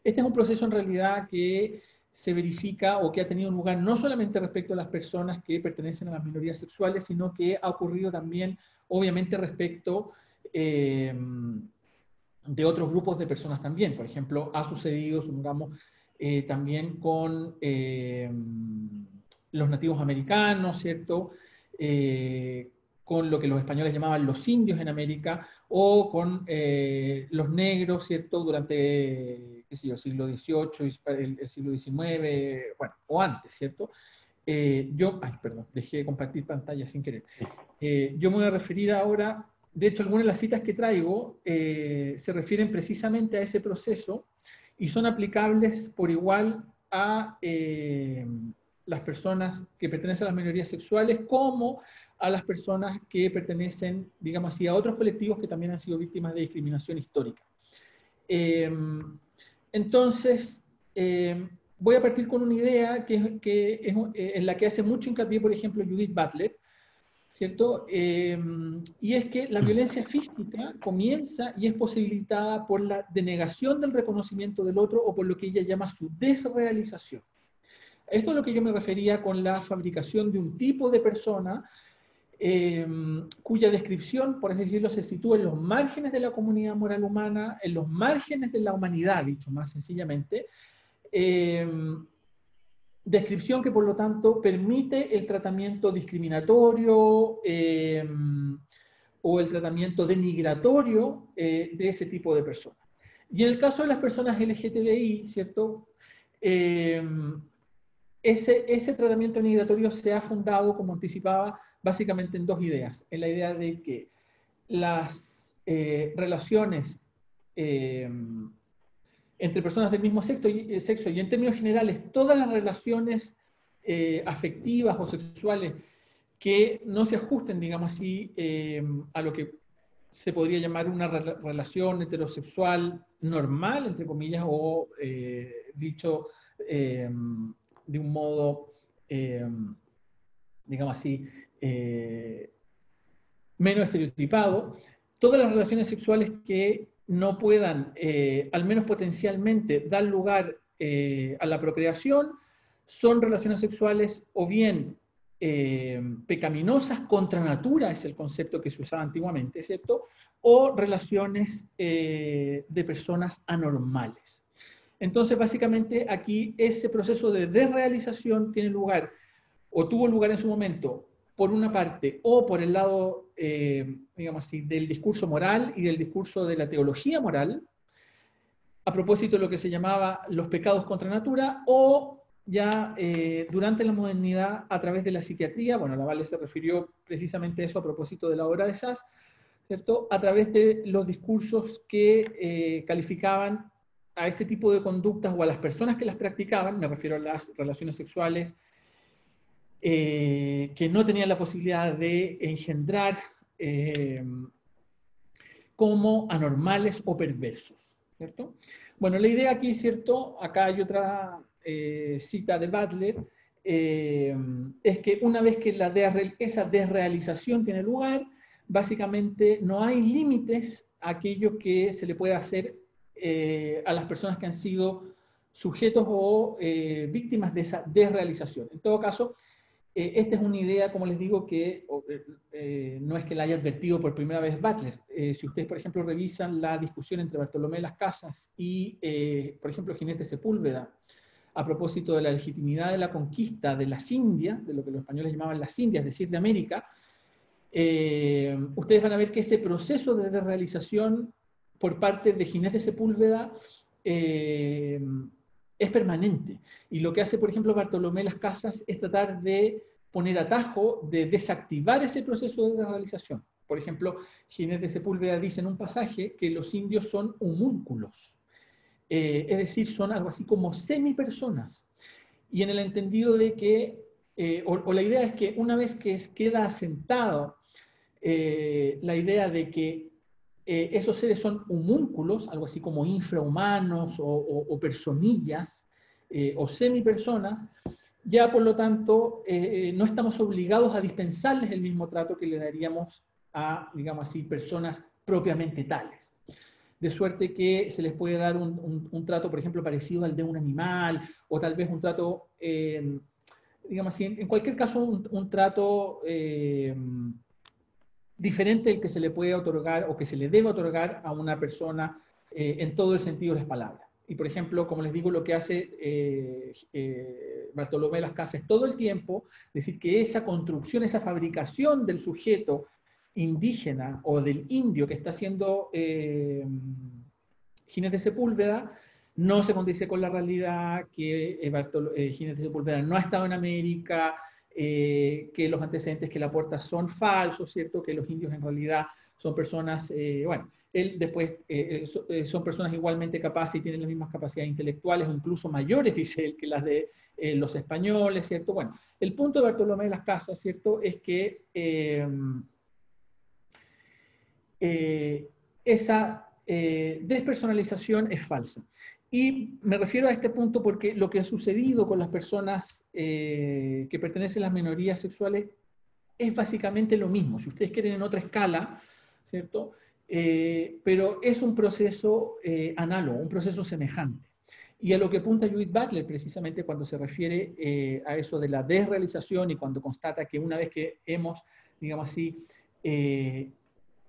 Este es un proceso en realidad que se verifica o que ha tenido lugar no solamente respecto a las personas que pertenecen a las minorías sexuales, sino que ha ocurrido también, obviamente, respecto de otros grupos de personas también. Por ejemplo, ha sucedido, supongamos, también con los nativos americanos, ¿cierto? Con lo que los españoles llamaban los indios en América, o con los negros, ¿cierto? Durante, qué sé yo, el siglo XVIII, el siglo XIX, bueno, o antes, ¿cierto? Perdón, dejé de compartir pantalla sin querer. Yo me voy a referir ahora, de hecho, algunas de las citas que traigo se refieren precisamente a ese proceso y son aplicables por igual a las personas que pertenecen a las minorías sexuales como a las personas que pertenecen, digamos así, a otros colectivos que también han sido víctimas de discriminación histórica. Entonces, voy a partir con una idea en la que hace mucho hincapié, por ejemplo, Judith Butler, ¿cierto? Y es que la violencia física comienza y es posibilitada por la denegación del reconocimiento del otro o por lo que ella llama su desrealización. Esto es lo que yo me refería con la fabricación de un tipo de persona cuya descripción, por así decirlo, se sitúa en los márgenes de la comunidad moral humana, en los márgenes de la humanidad, dicho más sencillamente, descripción que por lo tanto permite el tratamiento discriminatorio o el tratamiento denigratorio de ese tipo de personas. Y en el caso de las personas LGTBI, ¿cierto? Ese tratamiento denigratorio se ha fundado, como anticipaba, básicamente en dos ideas. En la idea de que las relaciones entre personas del mismo sexo y en términos generales, todas las relaciones afectivas o sexuales que no se ajusten, digamos así, a lo que se podría llamar una relación heterosexual normal, entre comillas, o dicho de un modo, digamos así, menos estereotipado, todas las relaciones sexuales que no puedan, al menos potencialmente, dar lugar a la procreación, son relaciones sexuales o bien pecaminosas, contra natura es el concepto que se usaba antiguamente, ¿cierto? O relaciones de personas anormales. Entonces, básicamente, aquí ese proceso de desrealización tiene lugar, o tuvo lugar en su momento, por una parte, o por el lado, digamos así, del discurso moral y del discurso de la teología moral, a propósito de lo que se llamaba los pecados contra natura, o ya durante la modernidad a través de la psiquiatría, bueno, la Vale se refirió precisamente a eso a propósito de la obra de Sass, ¿cierto? A través de los discursos que calificaban a este tipo de conductas o a las personas que las practicaban, me refiero a las relaciones sexuales, que no tenían la posibilidad de engendrar como anormales o perversos, ¿cierto? Bueno, la idea aquí, ¿cierto? Acá hay otra cita de Butler, es que una vez que esa desrealización tiene lugar, básicamente no hay límites a aquello que se le puede hacer a las personas que han sido sujetos o víctimas de esa desrealización. En todo caso, esta es una idea, como les digo, que no es que la haya advertido por primera vez Butler. Si ustedes, por ejemplo, revisan la discusión entre Bartolomé de las Casas y, por ejemplo, Ginés Sepúlveda, a propósito de la legitimidad de la conquista de las Indias, de lo que los españoles llamaban las Indias, es decir, de América, ustedes van a ver que ese proceso de desrealización por parte de Ginés Sepúlveda es permanente. Y lo que hace, por ejemplo, Bartolomé de las Casas es tratar de poner atajo, de desactivar ese proceso de desrealización. Por ejemplo, Ginés de Sepúlveda dice en un pasaje que los indios son homúnculos, es decir, son algo así como semipersonas. Y en el entendido de que, o la idea es que una vez que queda asentado la idea de que esos seres son homúnculos, algo así como infrahumanos o personillas o semipersonas, ya por lo tanto no estamos obligados a dispensarles el mismo trato que le daríamos a, digamos así, personas propiamente tales. De suerte que se les puede dar un trato, por ejemplo, parecido al de un animal, o tal vez un trato, digamos así, en cualquier caso, un trato diferente del que se le puede otorgar o que se le debe otorgar a una persona en todo el sentido de las palabras. Y por ejemplo, como les digo, lo que hace Bartolomé de las Casas es todo el tiempo decir que esa construcción, esa fabricación del sujeto indígena o del indio que está haciendo Ginés de Sepúlveda no se condice con la realidad, que Ginés de Sepúlveda no ha estado en América, que los antecedentes que le aporta son falsos, ¿cierto? Que los indios en realidad son personas, bueno, él después son personas igualmente capaces y tienen las mismas capacidades intelectuales, o incluso mayores, dice él, que las de los españoles, ¿cierto? Bueno, el punto de Bartolomé de las Casas, ¿cierto? Es que esa despersonalización es falsa. Y me refiero a este punto porque lo que ha sucedido con las personas que pertenecen a las minorías sexuales es básicamente lo mismo. Si ustedes quieren en otra escala, ¿cierto? Pero es un proceso análogo, un proceso semejante. Y a lo que apunta Judith Butler precisamente cuando se refiere a eso de la desrealización y cuando constata que una vez que hemos, digamos así,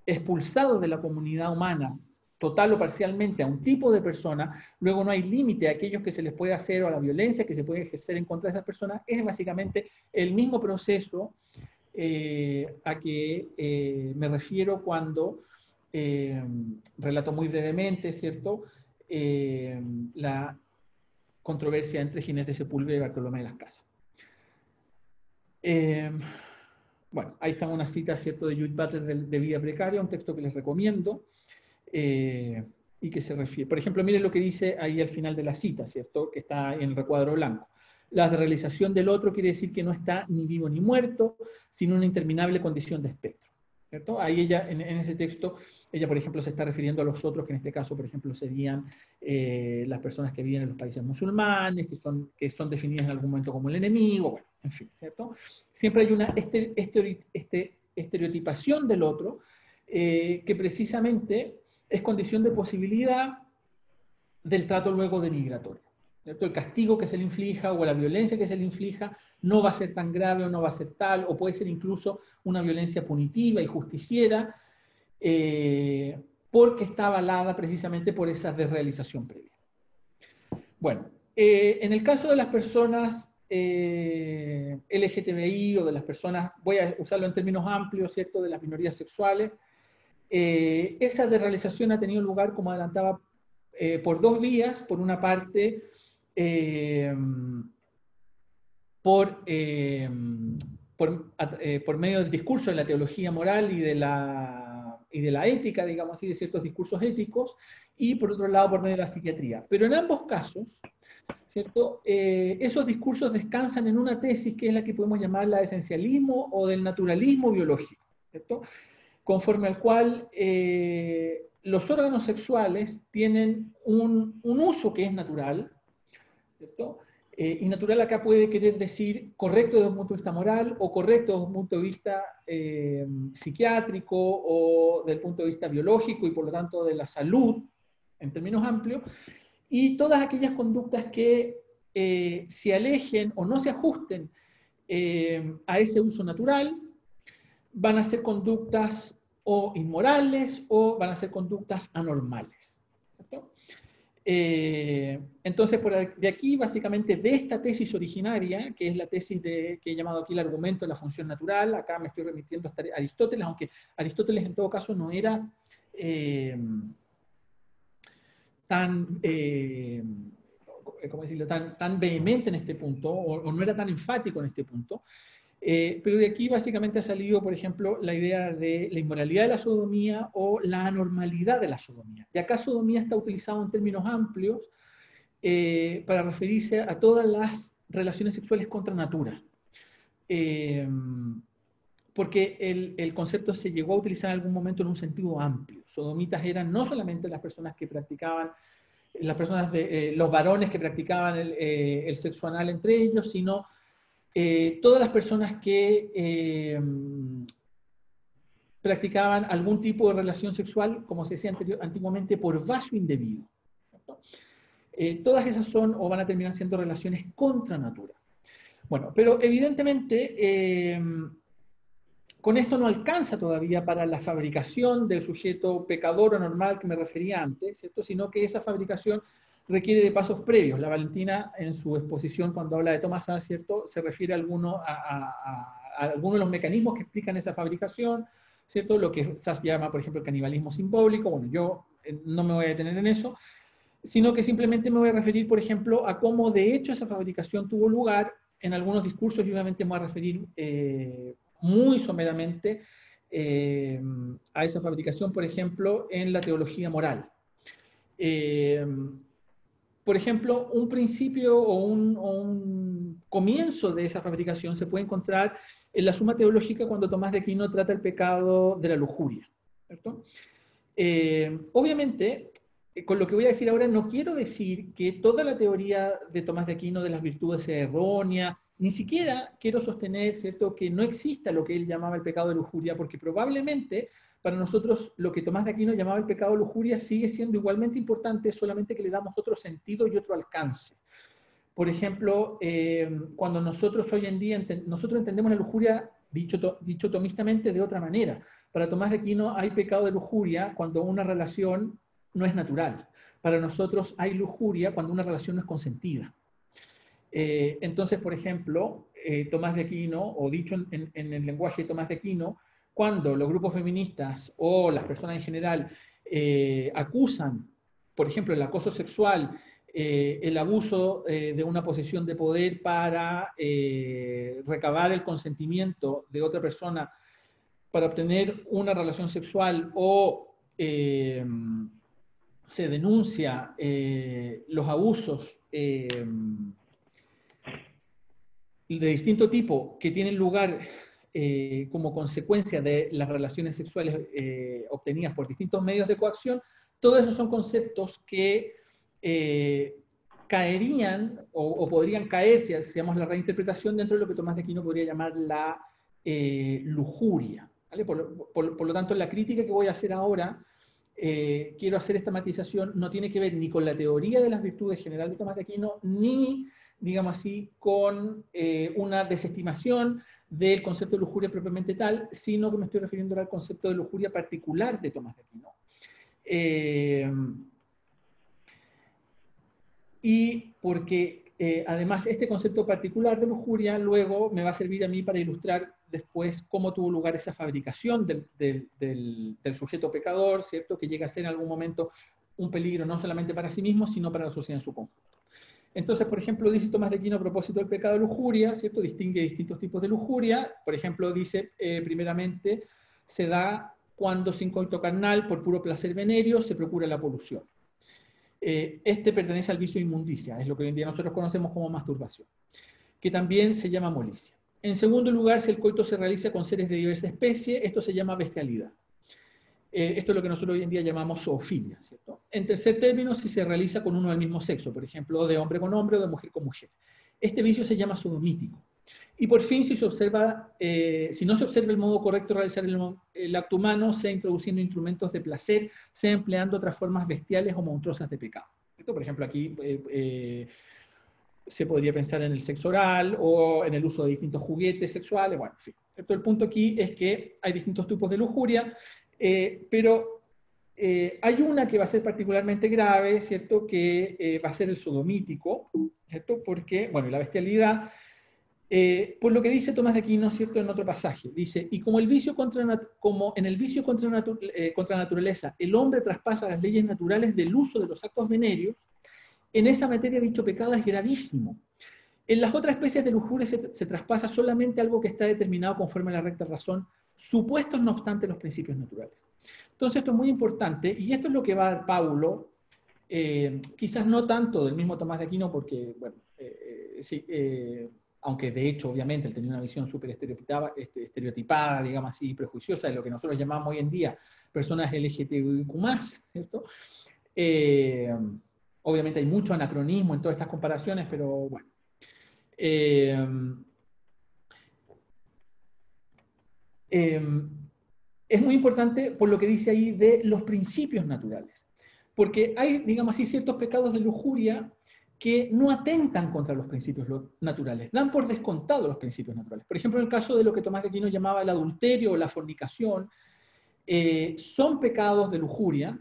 expulsado de la comunidad humana, total o parcialmente, a un tipo de persona, luego no hay límite a aquellos que se les puede hacer o a la violencia que se puede ejercer en contra de esas personas, es básicamente el mismo proceso a que me refiero cuando relato muy brevemente, ¿cierto?, la controversia entre Ginés de Sepúlveda y Bartolomé de las Casas. Bueno, ahí está una cita, ¿cierto?, de Judith Butler de Vida Precaria, un texto que les recomiendo, y que se refiere, por ejemplo, miren lo que dice ahí al final de la cita, ¿cierto?, que está en el recuadro blanco. La desrealización del otro quiere decir que no está ni vivo ni muerto, sino una interminable condición de espectro, ¿cierto? Ahí ella, en ese texto, ella, por ejemplo, se está refiriendo a los otros, que en este caso, por ejemplo, serían las personas que viven en los países musulmanes, que son definidas en algún momento como el enemigo, bueno, en fin, ¿cierto? Siempre hay una estereotipación del otro que precisamente es condición de posibilidad del trato luego denigratorio, ¿cierto? El castigo que se le inflija o la violencia que se le inflija no va a ser tan grave o no va a ser tal, o puede ser incluso una violencia punitiva y justiciera, porque está avalada precisamente por esa desrealización previa. Bueno, en el caso de las personas LGTBI o de las personas, voy a usarlo en términos amplios, ¿cierto?, de las minorías sexuales, esa desrealización ha tenido lugar, como adelantaba, por dos vías. Por una parte, por medio del discurso de la teología moral y de la ética, digamos así, de ciertos discursos éticos, y por otro lado, por medio de la psiquiatría. Pero en ambos casos, ¿cierto?, esos discursos descansan en una tesis que es la que podemos llamar la esencialismo o del naturalismo biológico, ¿cierto?, conforme al cual los órganos sexuales tienen un uso que es natural, ¿cierto? Y natural acá puede querer decir correcto desde un punto de vista moral o correcto desde un punto de vista psiquiátrico o del punto de vista biológico y por lo tanto de la salud en términos amplios, y todas aquellas conductas que se alejen o no se ajusten a ese uso natural van a ser conductas o inmorales o van a ser conductas anormales, ¿cierto? Entonces, de aquí, básicamente, de esta tesis originaria, que es la tesis que he llamado aquí el argumento de la función natural, acá me estoy remitiendo hasta Aristóteles, aunque Aristóteles en todo caso no era ¿cómo decirlo?, tan vehemente en este punto, o no era tan enfático en este punto. Pero de aquí básicamente ha salido, por ejemplo, la idea de la inmoralidad de la sodomía o la anormalidad de la sodomía. Y acá sodomía está utilizado en términos amplios para referirse a todas las relaciones sexuales contra natura. Porque el concepto se llegó a utilizar en algún momento en un sentido amplio. Sodomitas eran no solamente las personas que practicaban, los varones que practicaban el sexo anal entre ellos, sino todas las personas que practicaban algún tipo de relación sexual, como se decía antiguamente, por vacío indebido, ¿cierto? Todas esas son o van a terminar siendo relaciones contra natura. Bueno, pero evidentemente, con esto no alcanza todavía para la fabricación del sujeto pecador o normal que me refería antes, ¿cierto? Sino que esa fabricación requiere de pasos previos. La Valentina, en su exposición, cuando habla de Thomas A, ¿cierto?, se refiere a algunos de los mecanismos que explican esa fabricación, ¿cierto? Lo que Sass llama, por ejemplo, el canibalismo simbólico. Bueno, yo no me voy a detener en eso, sino que simplemente me voy a referir, por ejemplo, a cómo de hecho esa fabricación tuvo lugar en algunos discursos, y obviamente me voy a referir muy someramente a esa fabricación, por ejemplo, en la teología moral. Por ejemplo, un principio o un comienzo de esa fabricación se puede encontrar en la Suma Teológica cuando Tomás de Aquino trata el pecado de la lujuria, ¿cierto? Obviamente, con lo que voy a decir ahora, no quiero decir que toda la teoría de Tomás de Aquino de las virtudes sea errónea, ni siquiera quiero sostener, ¿cierto?, que no exista lo que él llamaba el pecado de lujuria, porque probablemente para nosotros lo que Tomás de Aquino llamaba el pecado de lujuria sigue siendo igualmente importante, solamente que le damos otro sentido y otro alcance. Por ejemplo, cuando nosotros hoy en día nosotros entendemos la lujuria, dicho tomistamente, de otra manera. Para Tomás de Aquino hay pecado de lujuria cuando una relación no es natural. Para nosotros hay lujuria cuando una relación no es consentida. Entonces, por ejemplo, Tomás de Aquino, o dicho en el lenguaje de Tomás de Aquino, cuando los grupos feministas o las personas en general acusan, por ejemplo, el acoso sexual, el abuso de una posición de poder para recabar el consentimiento de otra persona para obtener una relación sexual, o se denuncia los abusos de distinto tipo que tienen lugar como consecuencia de las relaciones sexuales obtenidas por distintos medios de coacción, todos esos son conceptos que caerían o podrían caer, si hacíamos la reinterpretación, dentro de lo que Tomás de Aquino podría llamar la lujuria, ¿vale? Por lo tanto, la crítica que voy a hacer ahora, quiero hacer esta matización, no tiene que ver ni con la teoría de las virtudes general de Tomás de Aquino, ni, digamos así, con una desestimación del concepto de lujuria propiamente tal, sino que me estoy refiriendo al concepto de lujuria particular de Tomás de Aquino. Y porque además este concepto particular de lujuria luego me va a servir a mí para ilustrar después cómo tuvo lugar esa fabricación del sujeto pecador, ¿cierto?, que llega a ser en algún momento un peligro no solamente para sí mismo, sino para la sociedad en su conjunto. Entonces, por ejemplo, dice Tomás de Aquino a propósito del pecado de lujuria, ¿cierto?, distingue distintos tipos de lujuria. Por ejemplo, dice, primeramente, se da cuando sin coito carnal, por puro placer venéreo, se procura la polución. Este pertenece al vicio de inmundicia, es lo que hoy en día nosotros conocemos como masturbación, que también se llama molicia. En segundo lugar, si el coito se realiza con seres de diversa especie, esto se llama bestialidad. Esto es lo que nosotros hoy en día llamamos zoofilia, ¿cierto? En tercer término, si se realiza con uno del mismo sexo, por ejemplo, de hombre con hombre o de mujer con mujer. Este vicio se llama sodomítico. Y por fin, si no se observa el modo correcto de realizar el acto humano, sea introduciendo instrumentos de placer, sea empleando otras formas bestiales o monstruosas de pecado, ¿cierto? Por ejemplo, aquí se podría pensar en el sexo oral o en el uso de distintos juguetes sexuales, bueno, en fin. ¿Cierto? El punto aquí es que hay distintos tipos de lujuria, pero hay una que va a ser particularmente grave, ¿cierto?, que va a ser el sodomítico, ¿cierto?, porque, bueno, la bestialidad, por lo que dice Tomás de Aquino, ¿cierto?, en otro pasaje, dice, y como en el vicio contra naturaleza el hombre traspasa las leyes naturales del uso de los actos venéreos, en esa materia dicho pecado es gravísimo. En las otras especies de lujuria se traspasa solamente algo que está determinado conforme a la recta razón, supuestos no obstante los principios naturales. Entonces esto es muy importante, y esto es lo que va a dar Paulo, quizás no tanto del mismo Tomás de Aquino, porque, bueno, sí, aunque de hecho, obviamente, él tenía una visión súper estereotipada, digamos así, prejuiciosa, de lo que nosotros llamamos hoy en día personas LGTBIQ+, ¿cierto? Obviamente hay mucho anacronismo en todas estas comparaciones, pero bueno. Es muy importante por lo que dice ahí de los principios naturales. Porque hay, digamos así, ciertos pecados de lujuria que no atentan contra los principios naturales, dan por descontado los principios naturales. Por ejemplo, en el caso de lo que Tomás de Aquino llamaba el adulterio o la fornicación, son pecados de lujuria,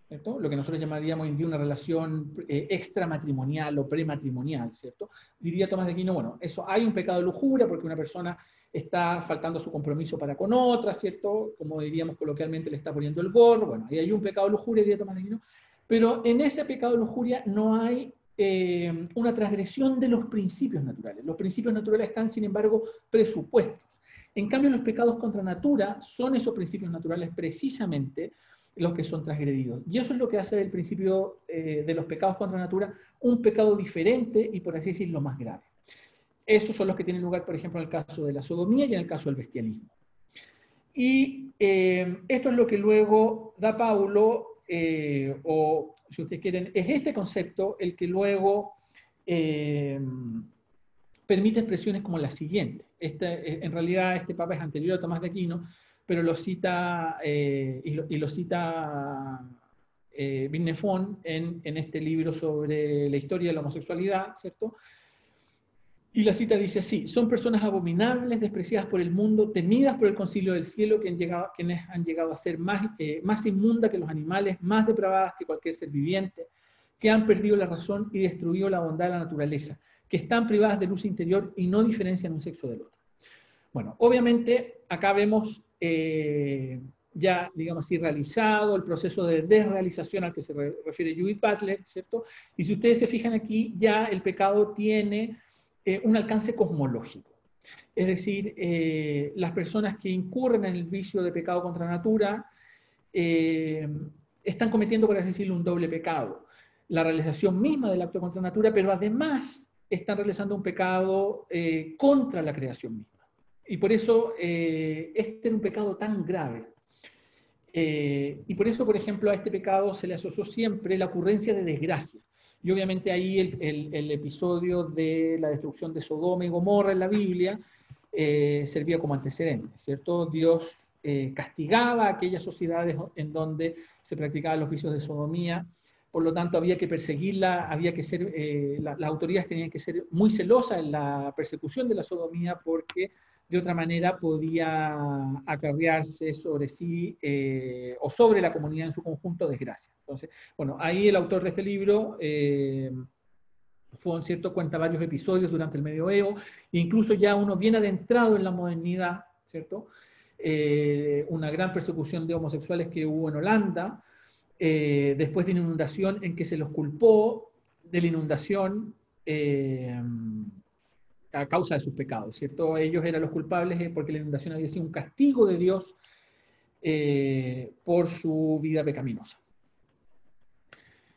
¿cierto? Lo que nosotros llamaríamos hoy en día una relación extramatrimonial o prematrimonial, ¿cierto? Diría Tomás de Aquino, bueno, eso hay un pecado de lujuria porque una persona está faltando a su compromiso para con otra, ¿cierto? Como diríamos coloquialmente, le está poniendo el gorro, bueno, ahí hay un pecado de lujuria, diría Tomás de Aquino, pero en ese pecado de lujuria no hay una transgresión de los principios naturales. Los principios naturales están, sin embargo, presupuestos. En cambio, los pecados contra natura son esos principios naturales precisamente los que son transgredidos. Y eso es lo que hace del principio de los pecados contra natura un pecado diferente y, por así decirlo, más grave. Esos son los que tienen lugar, por ejemplo, en el caso de la sodomía y en el caso del bestialismo. Y esto es lo que luego da Paulo, o si ustedes quieren, es este concepto el que luego permite expresiones como la siguiente. En realidad este papa es anterior a Tomás de Aquino, pero lo cita, y lo cita Vignefón en este libro sobre la historia de la homosexualidad, ¿cierto? Y la cita dice así: son personas abominables, despreciadas por el mundo, temidas por el concilio del cielo, quienes han llegado a ser más inmundas que los animales, más depravadas que cualquier ser viviente, que han perdido la razón y destruido la bondad de la naturaleza, que están privadas de luz interior y no diferencian un sexo del otro. Bueno, obviamente acá vemos ya, digamos así, realizado el proceso de desrealización al que se refiere Judith Butler, ¿cierto? Y si ustedes se fijan aquí, ya el pecado tiene un alcance cosmológico. Es decir, las personas que incurren en el vicio de pecado contra natura están cometiendo, por así decirlo, un doble pecado. La realización misma del acto contra natura, pero además están realizando un pecado contra la creación misma. Y por eso este era un pecado tan grave. Y por eso, por ejemplo, a este pecado se le asoció siempre la ocurrencia de desgracia. Y obviamente ahí el episodio de la destrucción de Sodoma y Gomorra en la Biblia servía como antecedente, ¿cierto? Dios castigaba a aquellas sociedades en donde se practicaban los vicios de sodomía, por lo tanto había que perseguirla, había que ser, las autoridades tenían que ser muy celosas en la persecución de la sodomía porque de otra manera podía acarrearse sobre sí o sobre la comunidad en su conjunto desgracia. Entonces, bueno, ahí el autor de este libro cuenta varios episodios durante el medioevo, e incluso ya uno bien adentrado en la modernidad, ¿cierto? Una gran persecución de homosexuales que hubo en Holanda, después de una inundación en que se los culpó de la inundación a causa de sus pecados, ¿cierto? Ellos eran los culpables porque la inundación había sido un castigo de Dios por su vida pecaminosa.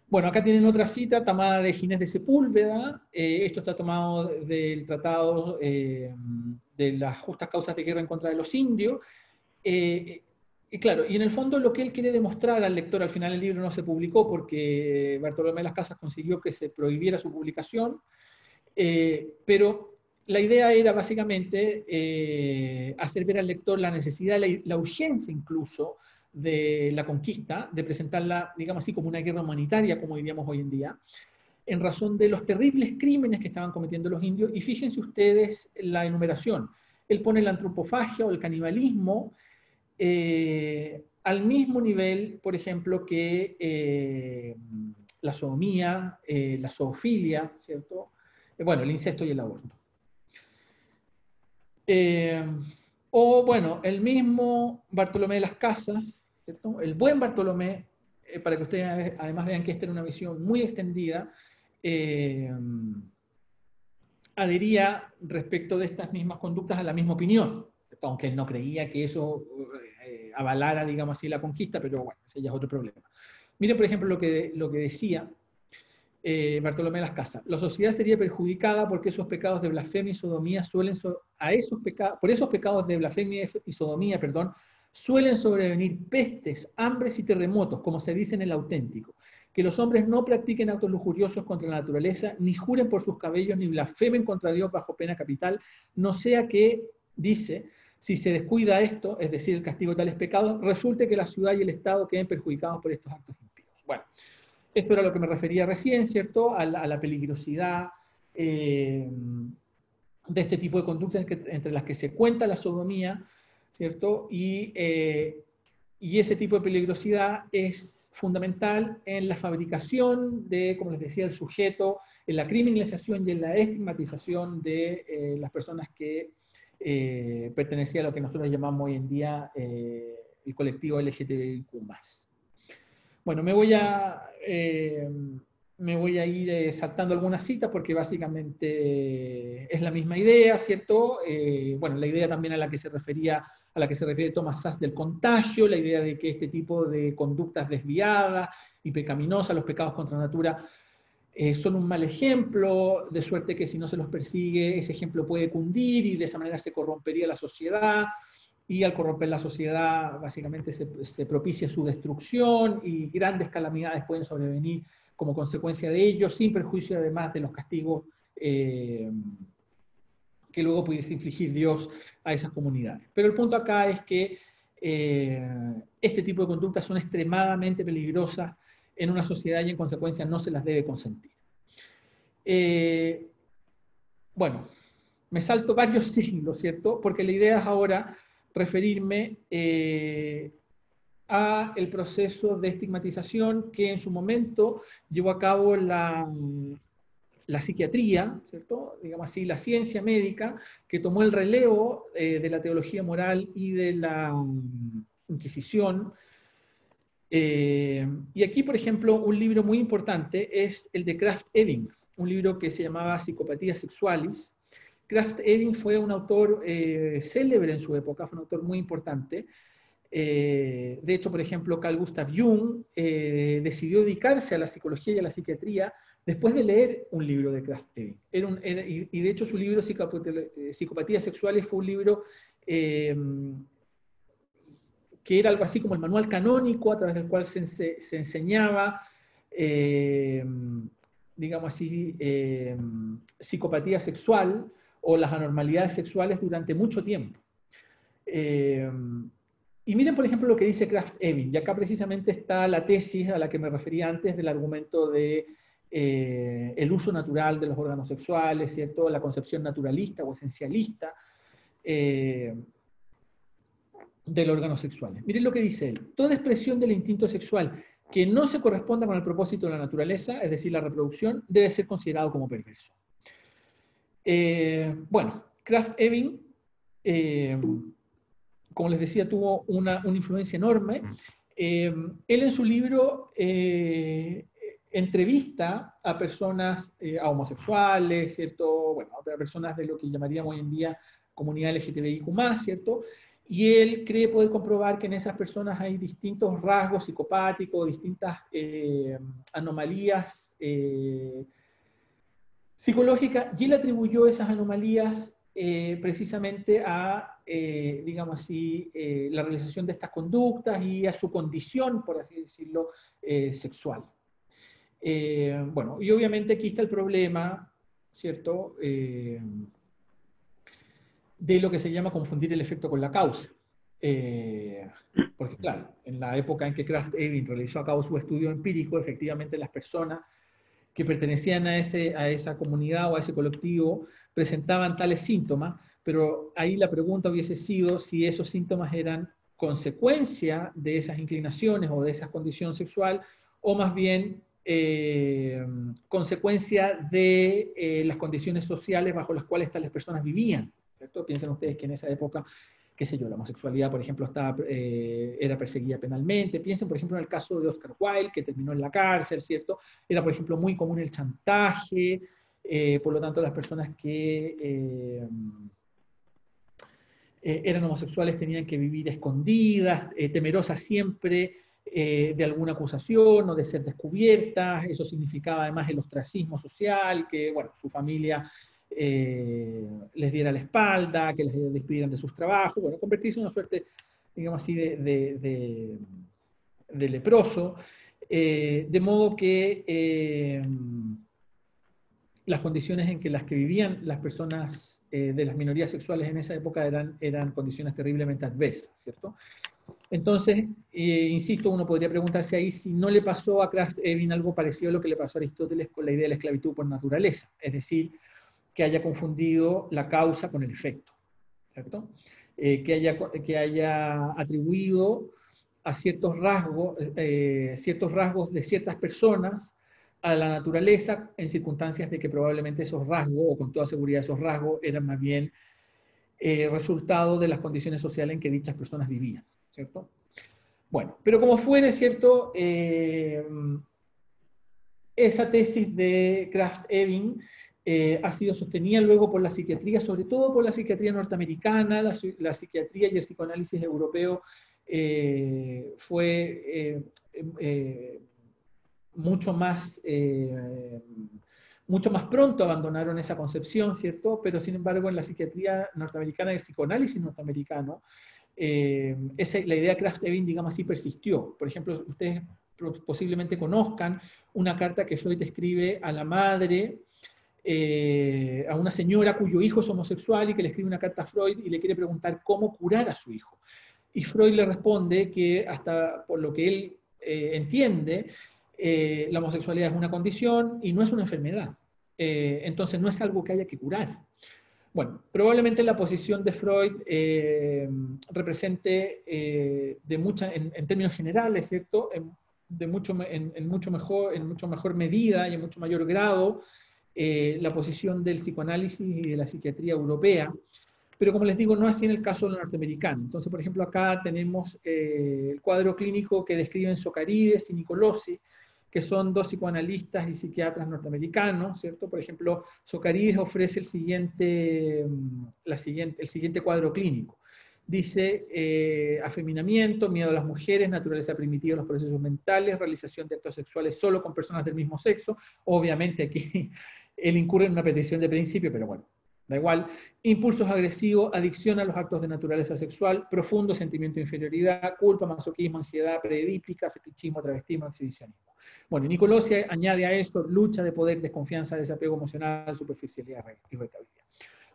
Bueno, acá tienen otra cita tomada de Ginés de Sepúlveda. Esto está tomado del tratado de las justas causas de guerra en contra de los indios. Y claro, y en el fondo lo que él quiere demostrar al lector, al final el libro no se publicó porque Bartolomé de las Casas consiguió que se prohibiera su publicación, pero la idea era básicamente hacer ver al lector la necesidad, la urgencia incluso de la conquista, de presentarla, digamos así, como una guerra humanitaria, como diríamos hoy en día, en razón de los terribles crímenes que estaban cometiendo los indios. Y fíjense ustedes la enumeración. Él pone la antropofagia o el canibalismo al mismo nivel, por ejemplo, que la sodomía, la zoofilia, ¿cierto? Bueno, el incesto y el aborto. O bueno, el mismo Bartolomé de las Casas, ¿cierto? El buen Bartolomé, para que ustedes además vean que esta era una visión muy extendida, adhería respecto de estas mismas conductas a la misma opinión, aunque él no creía que eso avalara, digamos así, la conquista, pero bueno, ese ya es otro problema. Miren, por ejemplo, lo que decía Bartolomé de las Casas. La sociedad sería perjudicada porque esos pecados de blasfemia y sodomía por esos pecados de blasfemia y sodomía, suelen sobrevenir pestes, hambres y terremotos, como se dice en el auténtico. Que los hombres no practiquen actos lujuriosos contra la naturaleza, ni juren por sus cabellos, ni blasfemen contra Dios bajo pena capital, no sea que, dice, si se descuida esto, es decir, el castigo de tales pecados, resulte que la ciudad y el Estado queden perjudicados por estos actos impíos. Bueno, Esto era lo que me refería recién, ¿cierto? A la peligrosidad de este tipo de conductas entre las que se cuenta la sodomía, ¿cierto? Y ese tipo de peligrosidad es fundamental en la fabricación de, como les decía, el sujeto, en la criminalización y en la estigmatización de las personas que pertenecían a lo que nosotros llamamos hoy en día el colectivo LGTBIQ+. Bueno, me voy a ir saltando algunas citas porque básicamente es la misma idea, ¿cierto? Bueno, la idea también a la que se refiere Thomas Szasz del contagio, la idea de que este tipo de conductas desviadas y pecaminosas, los pecados contra natura, son un mal ejemplo, de suerte que si no se los persigue, ese ejemplo puede cundir y de esa manera se corrompería la sociedad. Y al corromper la sociedad, básicamente se propicia su destrucción y grandes calamidades pueden sobrevenir como consecuencia de ello, sin perjuicio además de los castigos que luego pudiese infligir Dios a esas comunidades. Pero el punto acá es que este tipo de conductas son extremadamente peligrosas en una sociedad y en consecuencia no se las debe consentir. Bueno, me salto varios siglos, ¿cierto? Porque la idea es ahora referirme a el proceso de estigmatización que en su momento llevó a cabo la psiquiatría, ¿cierto? Digamos así, la ciencia médica, que tomó el relevo de la teología moral y de la Inquisición. Y aquí, por ejemplo, un libro muy importante es el de Krafft-Ebing, un libro que se llamaba Psicopatía Sexualis. Krafft-Ebing fue un autor célebre en su época, fue un autor muy importante. De hecho, por ejemplo, Carl Gustav Jung decidió dedicarse a la psicología y a la psiquiatría después de leer un libro de Krafft-Ebing. Y de hecho su libro Psicopatía Sexuales fue un libro que era algo así como el manual canónico a través del cual se enseñaba, digamos así, psicopatía sexual o las anormalidades sexuales durante mucho tiempo. Y miren, por ejemplo, lo que dice Krafft-Ebing, y acá precisamente está la tesis a la que me refería antes del argumento de el uso natural de los órganos sexuales, ¿cierto? La concepción naturalista o esencialista del órgano sexual. Miren lo que dice él. Toda expresión del instinto sexual que no se corresponda con el propósito de la naturaleza, es decir, la reproducción, debe ser considerado como perverso. Bueno, Krafft-Ebing, como les decía, tuvo una influencia enorme. Él en su libro entrevista a personas, a homosexuales, ¿cierto? Bueno, a personas de lo que llamaríamos hoy en día comunidad LGTBIQ+, ¿cierto? Y él cree poder comprobar que en esas personas hay distintos rasgos psicopáticos, distintas anomalías psicológicas, y él atribuyó esas anomalías precisamente a, digamos así, la realización de estas conductas y a su condición, por así decirlo, sexual. Bueno, y obviamente aquí está el problema, ¿cierto?, de lo que se llama confundir el efecto con la causa. Porque claro, en la época en que Krafft-Ebing realizó a cabo su estudio empírico, efectivamente las personas que pertenecían a esa comunidad o a ese colectivo presentaban tales síntomas, pero ahí la pregunta hubiese sido si esos síntomas eran consecuencia de esas inclinaciones o de esa condición sexual, o más bien consecuencia de las condiciones sociales bajo las cuales tales personas vivían, ¿cierto? Piensen ustedes que en esa época, qué sé yo, la homosexualidad, por ejemplo, era perseguida penalmente. Piensen, por ejemplo, en el caso de Oscar Wilde, que terminó en la cárcel, ¿cierto? Era, por ejemplo, muy común el chantaje, por lo tanto, las personas que eran homosexuales tenían que vivir escondidas, temerosas siempre de alguna acusación o de ser descubiertas. Eso significaba además el ostracismo social, que, bueno, su familia les diera la espalda, que les despidieran de sus trabajos, bueno, convertirse en una suerte, digamos así, de leproso, de modo que las condiciones en que las que vivían las personas de las minorías sexuales en esa época eran condiciones terriblemente adversas, ¿cierto? Entonces, insisto, uno podría preguntarse ahí si no le pasó a Krafft-Ebing algo parecido a lo que le pasó a Aristóteles con la idea de la esclavitud por naturaleza, es decir, que haya confundido la causa con el efecto, ¿cierto? Que haya atribuido a ciertos rasgos de ciertas personas a la naturaleza en circunstancias de que probablemente esos rasgos, o con toda seguridad esos rasgos, eran más bien resultado de las condiciones sociales en que dichas personas vivían, ¿cierto? Bueno, pero como fuere, ¿cierto? Esa tesis de Krafft-Ebing ha sido sostenida luego por la psiquiatría, sobre todo por la psiquiatría norteamericana, la psiquiatría y el psicoanálisis europeo fue mucho más pronto abandonaron esa concepción, ¿cierto? Pero sin embargo en la psiquiatría norteamericana y el psicoanálisis norteamericano, la idea de Krafft-Ebing, digamos así, persistió. Por ejemplo, ustedes posiblemente conozcan una carta que Freud escribe a la madre, a una señora cuyo hijo es homosexual y que le escribe una carta a Freud y le quiere preguntar cómo curar a su hijo. Y Freud le responde que hasta por lo que él entiende, la homosexualidad es una condición y no es una enfermedad. Entonces no es algo que haya que curar. Bueno, probablemente la posición de Freud represente en términos generales, ¿cierto? En mucho mejor medida y en mucho mayor grado la posición del psicoanálisis y de la psiquiatría europea, pero como les digo, no así en el caso del norteamericano. Entonces, por ejemplo, acá tenemos el cuadro clínico que describen Socarides y Nicolosi, que son dos psicoanalistas y psiquiatras norteamericanos, ¿cierto? Por ejemplo, Socarides ofrece el siguiente cuadro clínico. Dice, afeminamiento, miedo a las mujeres, naturaleza primitiva de los procesos mentales, realización de actos sexuales solo con personas del mismo sexo. Obviamente aquí él incurre en una petición de principio, pero bueno, da igual. Impulsos agresivos, adicción a los actos de naturaleza sexual, profundo sentimiento de inferioridad, culpa, masoquismo, ansiedad predípica, fetichismo, travestismo, exhibicionismo. Bueno, y Nicolosi añade a esto lucha de poder, desconfianza, desapego emocional, superficialidad y retabilidad.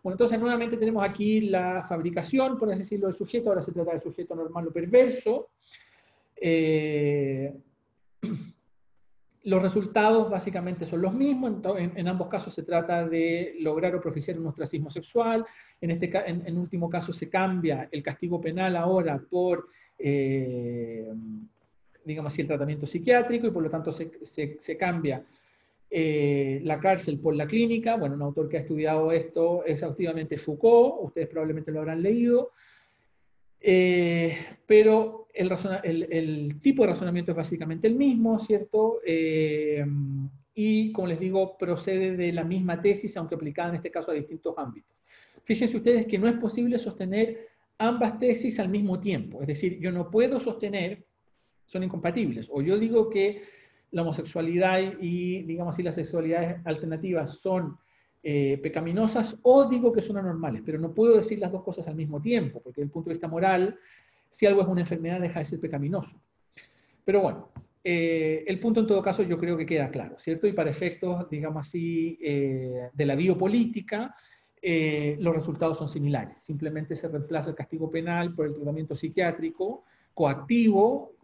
Bueno, entonces nuevamente tenemos aquí la fabricación, por así decirlo, del sujeto. Ahora se trata del sujeto normal o perverso. Los resultados básicamente son los mismos, en ambos casos se trata de lograr o propiciar un ostracismo sexual, en último caso se cambia el castigo penal ahora por, digamos así, el tratamiento psiquiátrico y por lo tanto se cambia la cárcel por la clínica. Bueno, un autor que ha estudiado esto exhaustivamente es Foucault, ustedes probablemente lo habrán leído. Pero el tipo de razonamiento es básicamente el mismo, ¿cierto? Y, como les digo, procede de la misma tesis, aunque aplicada en este caso a distintos ámbitos. Fíjense ustedes que no es posible sostener ambas tesis al mismo tiempo. Es decir, yo no puedo sostener, son incompatibles. O yo digo que la homosexualidad y, digamos así, las sexualidades alternativas son pecaminosas, o digo que son anormales, pero no puedo decir las dos cosas al mismo tiempo, porque desde el punto de vista moral, si algo es una enfermedad, deja de ser pecaminoso. Pero bueno, el punto en todo caso yo creo que queda claro, ¿cierto? Y para efectos, digamos así, de la biopolítica, los resultados son similares. Simplemente se reemplaza el castigo penal por el tratamiento psiquiátrico coactivo,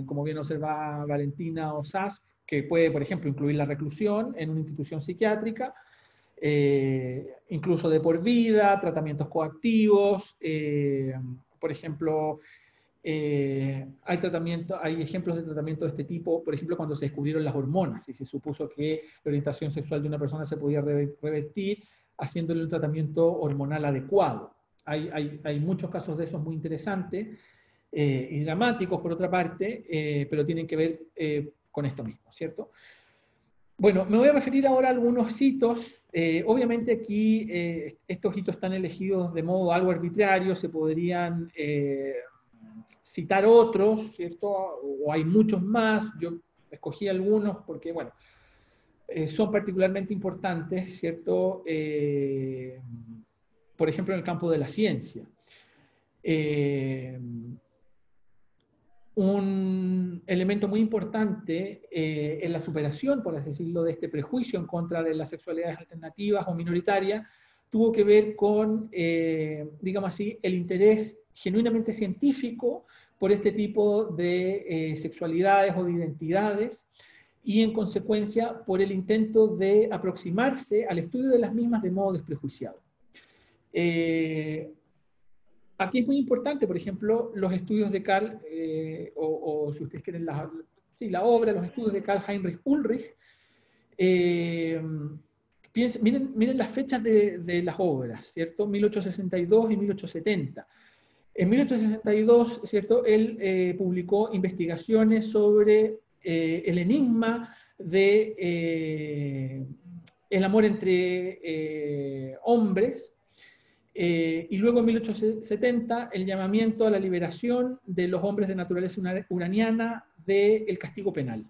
como bien observa Valentina o Sass, que puede, por ejemplo, incluir la reclusión en una institución psiquiátrica, incluso de por vida, tratamientos coactivos, por ejemplo, hay ejemplos de tratamiento de este tipo, por ejemplo, cuando se descubrieron las hormonas y se supuso que la orientación sexual de una persona se podía revertir haciéndole un tratamiento hormonal adecuado. Hay muchos casos de esos muy interesantes y dramáticos, por otra parte, pero tienen que ver con esto mismo, ¿cierto? Bueno, me voy a referir ahora a algunos hitos. Obviamente aquí estos hitos están elegidos de modo algo arbitrario, se podrían citar otros, ¿cierto? O hay muchos más, yo escogí algunos porque, bueno, son particularmente importantes, ¿cierto? Por ejemplo, en el campo de la ciencia. Un elemento muy importante en la superación, por así decirlo, de este prejuicio en contra de las sexualidades alternativas o minoritarias, tuvo que ver con, digamos así, el interés genuinamente científico por este tipo de sexualidades o de identidades, y en consecuencia por el intento de aproximarse al estudio de las mismas de modo desprejuiciado. Aquí es muy importante, por ejemplo, los estudios de Karl, o si ustedes quieren, la obra, los estudios de Karl Heinrich Ulrich. Miren las fechas de las obras, ¿cierto? 1862 y 1870. En 1862, ¿cierto?, él publicó investigaciones sobre el enigma de el amor entre hombres, y luego en 1870 el llamamiento a la liberación de los hombres de naturaleza uraniana del castigo penal.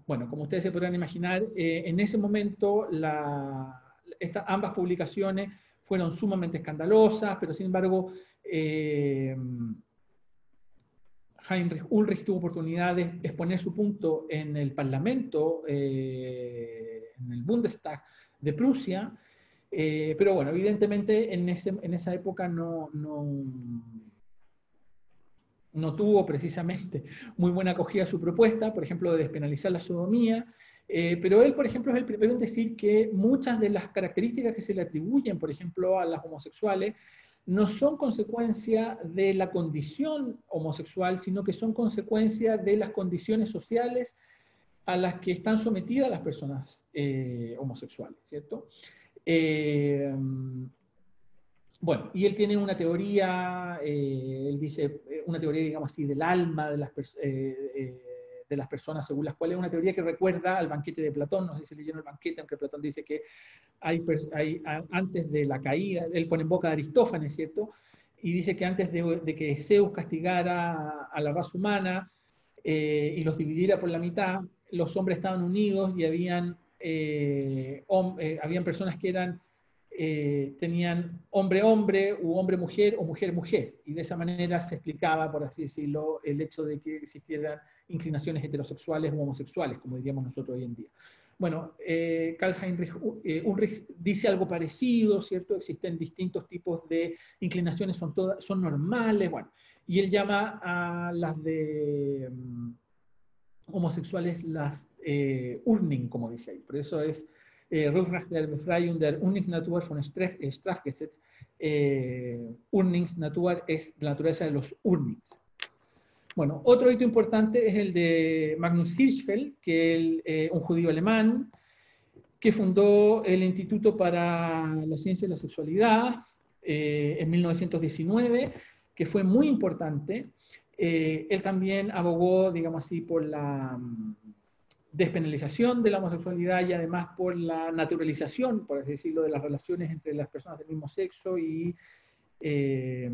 Bueno, como ustedes se podrán imaginar, en ese momento ambas publicaciones fueron sumamente escandalosas, pero sin embargo Heinrich Ulrich tuvo oportunidad de exponer su punto en el Parlamento, en el Bundestag de Prusia, pero bueno, evidentemente en esa época no tuvo precisamente muy buena acogida su propuesta, por ejemplo, de despenalizar la sodomía, pero él, por ejemplo, es el primero en decir que muchas de las características que se le atribuyen, por ejemplo, a las homosexuales, no son consecuencia de la condición homosexual, sino que son consecuencia de las condiciones sociales a las que están sometidas las personas homosexuales, ¿cierto? Bueno, y él tiene una teoría, él dice, una teoría, digamos así, del alma de las personas, según las cuales es una teoría que recuerda al banquete de Platón. No sé si leyeron el banquete, aunque Platón dice que antes de la caída, él pone en boca de Aristófanes, ¿cierto? Y dice que antes de que Zeus castigara a la raza humana y los dividiera por la mitad, los hombres estaban unidos y habían personas que tenían hombre-hombre, u hombre-mujer, o mujer-mujer. Y de esa manera se explicaba, por así decirlo, el hecho de que existieran inclinaciones heterosexuales u homosexuales, como diríamos nosotros hoy en día. Bueno, Karl Heinrich Ulrich dice algo parecido, ¿cierto? Existen distintos tipos de inclinaciones, son normales, bueno. Y él llama a las de homosexuales las Urning, como dice ahí. Por eso es Rückgrat der Befreiung der Urningsnatur von Strafgesetz. Urningsnatur es la naturaleza de los Urnings. Bueno, otro hito importante es el de Magnus Hirschfeld, que es un judío alemán, que fundó el Instituto para la Ciencia de la Sexualidad en 1919, que fue muy importante. Él también abogó, digamos así, por la despenalización de la homosexualidad y además por la naturalización, por así decirlo, de las relaciones entre las personas del mismo sexo y de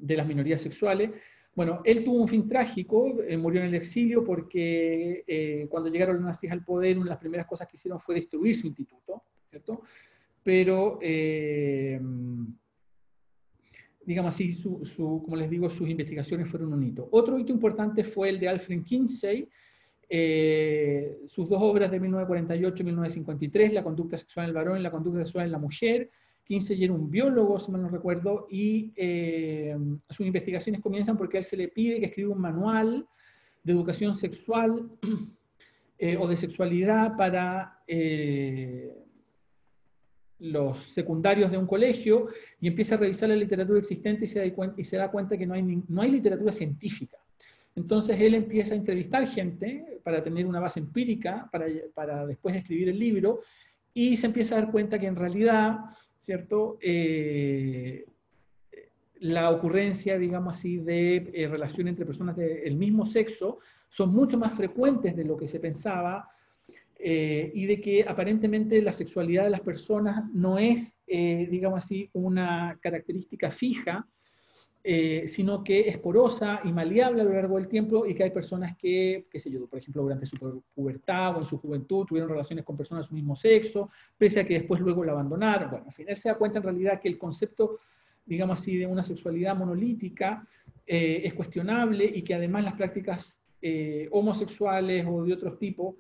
las minorías sexuales. Bueno, él tuvo un fin trágico, murió en el exilio porque cuando llegaron los nazis al poder, una de las primeras cosas que hicieron fue destruir su instituto, ¿cierto? Pero digamos así, como les digo, sus investigaciones fueron un hito. Otro hito importante fue el de Alfred Kinsey, sus dos obras de 1948 y 1953, La conducta sexual en el varón y La conducta sexual en la mujer. Kinsey era un biólogo, si mal no recuerdo, y sus investigaciones comienzan porque a él se le pide que escriba un manual de educación sexual o de sexualidad para los secundarios de un colegio, y empieza a revisar la literatura existente y se da cuenta que no hay literatura científica. Entonces él empieza a entrevistar gente para tener una base empírica, para después escribir el libro, y se empieza a dar cuenta que en realidad, ¿cierto?, la ocurrencia, digamos así, de relación entre personas del mismo sexo son mucho más frecuentes de lo que se pensaba, y de que aparentemente la sexualidad de las personas no es, digamos así, una característica fija, sino que es porosa y maleable a lo largo del tiempo, y que hay personas que, qué sé yo, por ejemplo, durante su pubertad o en su juventud tuvieron relaciones con personas de su mismo sexo, pese a que después luego la abandonaron. Bueno, al final se da cuenta en realidad que el concepto, digamos así, de una sexualidad monolítica es cuestionable, y que además las prácticas homosexuales o de otros tipos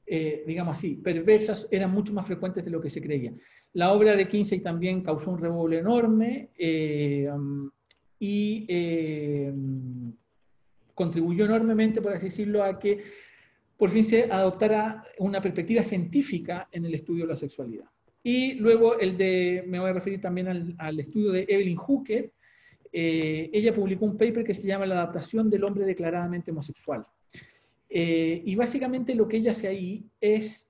digamos así, perversas eran mucho más frecuentes de lo que se creía. La obra de Kinsey también causó un revuelo enorme y contribuyó enormemente, por así decirlo, a que por fin se adoptara una perspectiva científica en el estudio de la sexualidad. Y luego me voy a referir también al estudio de Evelyn Hooker. Ella publicó un paper que se llama La adaptación del hombre declaradamente homosexual. Y básicamente lo que ella hace ahí es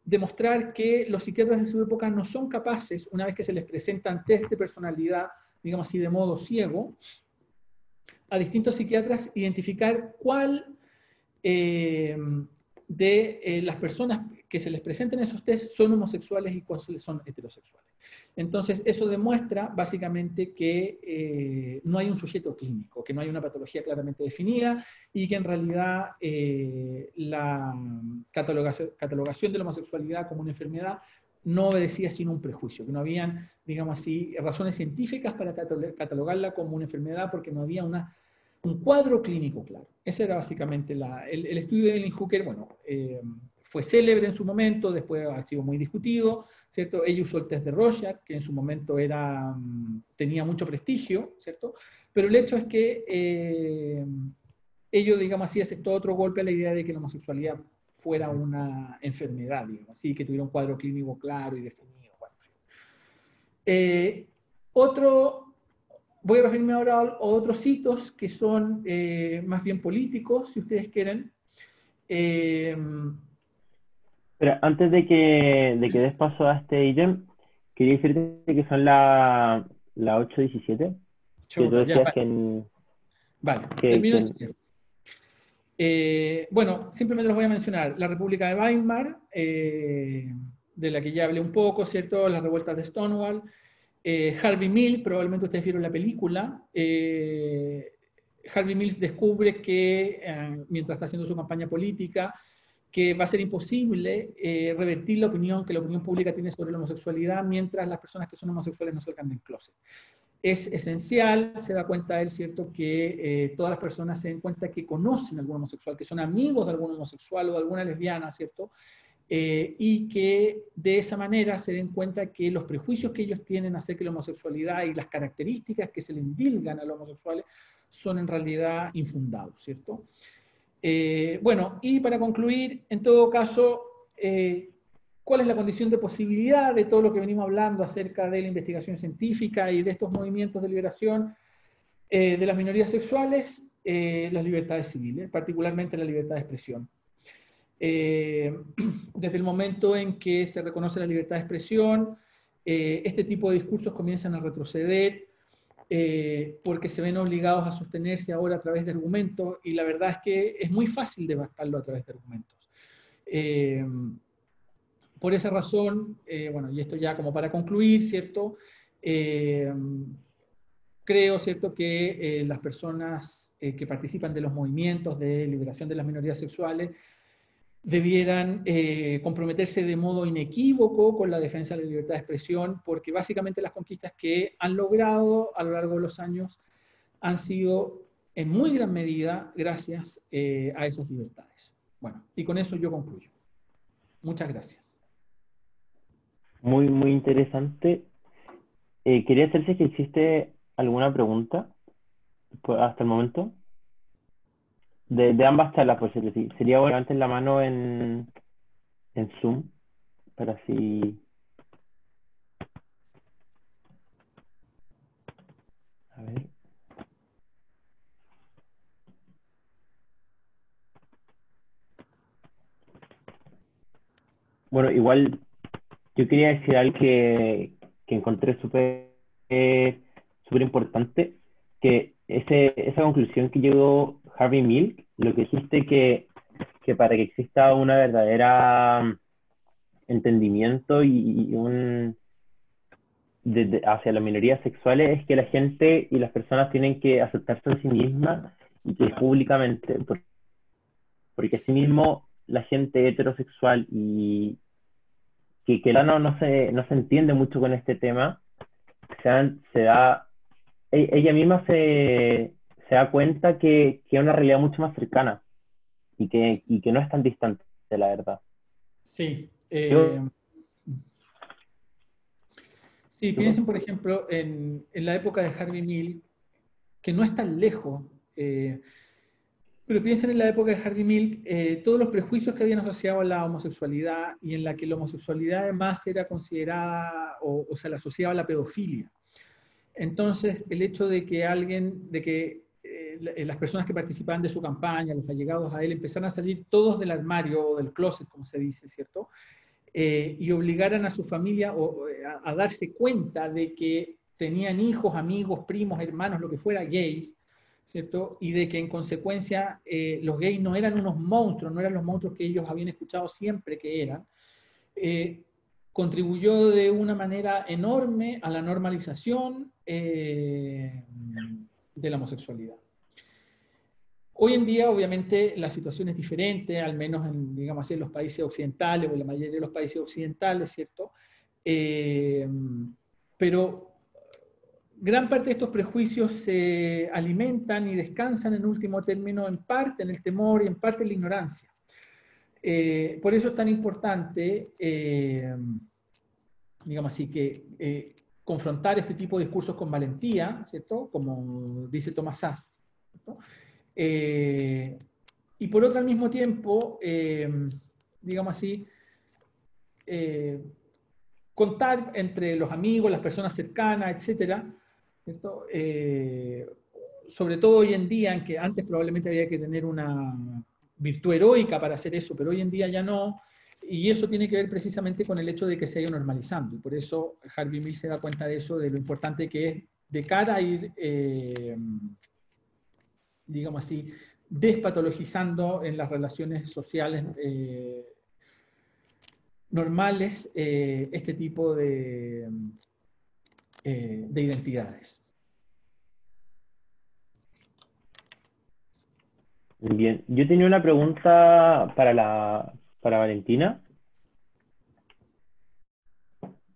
demostrar que los psiquiatras de su época no son capaces, una vez que se les presentan test de personalidad, digamos así, de modo ciego, a distintos psiquiatras identificar cuál de las personas que se les presenten esos test son homosexuales y cuáles son heterosexuales. Entonces, eso demuestra básicamente que no hay un sujeto clínico, que no hay una patología claramente definida y que en realidad la catalogación de la homosexualidad como una enfermedad no obedecía sino un prejuicio, que no habían, digamos así, razones científicas para catalogarla como una enfermedad porque no había un cuadro clínico claro. Ese era básicamente el estudio de Evelyn Hooker. Bueno, fue célebre en su momento, después ha sido muy discutido, ¿cierto? Ella usó el test de Rorschach, que en su momento tenía mucho prestigio, ¿cierto? Pero el hecho es que ello, digamos así, aceptó otro golpe a la idea de que la homosexualidad fuera una enfermedad, digamos así, que tuviera un cuadro clínico claro y definido. Bueno, voy a referirme ahora a otros hitos que son más bien políticos, si ustedes quieren.
Pero antes de que des paso a este ítem, quería decirte que son la 8:17, que tú
Ya,
decías
vale.
que
Vale,
que,
termino
que
bueno, simplemente los voy a mencionar. La República de Weimar, de la que ya hablé un poco, ¿cierto? Las revueltas de Stonewall. Harvey Milk, probablemente ustedes vieron la película. Harvey Milk descubre que, mientras está haciendo su campaña política, que va a ser imposible revertir la opinión que la opinión pública tiene sobre la homosexualidad mientras las personas que son homosexuales no salgan del closet. Es esencial, se da cuenta él, ¿cierto?, que todas las personas se den cuenta que conocen a algún homosexual, que son amigos de algún homosexual o de alguna lesbiana, ¿cierto?, y que de esa manera se den cuenta que los prejuicios que ellos tienen acerca de la homosexualidad y las características que se le indilgan a los homosexuales son en realidad infundados, ¿cierto? Bueno, y para concluir, en todo caso, ¿cuál es la condición de posibilidad de todo lo que venimos hablando acerca de la investigación científica y de estos movimientos de liberación de las minorías sexuales? Las libertades civiles, particularmente la libertad de expresión. Desde el momento en que se reconoce la libertad de expresión, este tipo de discursos comienzan a retroceder porque se ven obligados a sostenerse ahora a través de argumentos, y la verdad es que es muy fácil debatirlo a través de argumentos. Por esa razón, bueno, y esto ya como para concluir, ¿cierto? Creo, ¿cierto?, que las personas que participan de los movimientos de liberación de las minorías sexuales debieran comprometerse de modo inequívoco con la defensa de la libertad de expresión, porque básicamente las conquistas que han logrado a lo largo de los años han sido en muy gran medida gracias a esas libertades. Bueno, y con eso yo concluyo. Muchas gracias.
muy, muy interesante. Quería hacerse que existe alguna pregunta hasta el momento. De ambas charlas, por cierto, sí. Sería bueno levanten la mano en Zoom, para así... A ver. Bueno, igual yo quería decir algo que encontré súper importante, que esa conclusión que llegó Harvey Milk, lo que dijiste que para que exista una verdadera entendimiento y hacia las minorías sexuales es que la gente y las personas tienen que aceptarse a sí mismas y que públicamente, porque asimismo la gente heterosexual y que no se entiende mucho con este tema, ella misma se da cuenta que es una realidad mucho más cercana y que no es tan distante. la verdad.
Sí.
Yo,
Sí, piensen, por ejemplo, en la época de Harvey Milk, que no es tan lejos, pero piensen en la época de Harvey Milk, todos los prejuicios que habían asociado a la homosexualidad y en la que la homosexualidad además era considerada, o se la asociaba a la pedofilia. Entonces, el hecho de que las personas que participaban de su campaña, los allegados a él, empezaran a salir todos del armario o del closet, como se dice, ¿cierto? Y obligaran a su familia a darse cuenta de que tenían hijos, amigos, primos, hermanos, lo que fuera, gays, ¿cierto? Y de que en consecuencia los gays no eran unos monstruos, no eran los monstruos que ellos habían escuchado siempre que eran, contribuyó de una manera enorme a la normalización de la homosexualidad. Hoy en día, obviamente, la situación es diferente, al menos en, digamos así, en los países occidentales, o en la mayoría de los países occidentales, ¿cierto? Pero gran parte de estos prejuicios se alimentan y descansan en último término en parte en el temor y en parte en la ignorancia. Por eso es tan importante, digamos así, que confrontar este tipo de discursos con valentía, ¿cierto? Como dice Thomas Szasz, ¿cierto? Y por otro, al mismo tiempo, digamos así, contar entre los amigos, las personas cercanas, etcétera, ¿cierto? Sobre todo hoy en día, en que antes probablemente había que tener una virtud heroica para hacer eso, pero hoy en día ya no, y eso tiene que ver precisamente con el hecho de que se ha ido normalizando, y por eso Harvey Milk se da cuenta de eso, de lo importante que es de cara a ir, digamos así, despatologizando en las relaciones sociales normales este tipo de identidades.
bien, yo tenía una pregunta para Valentina,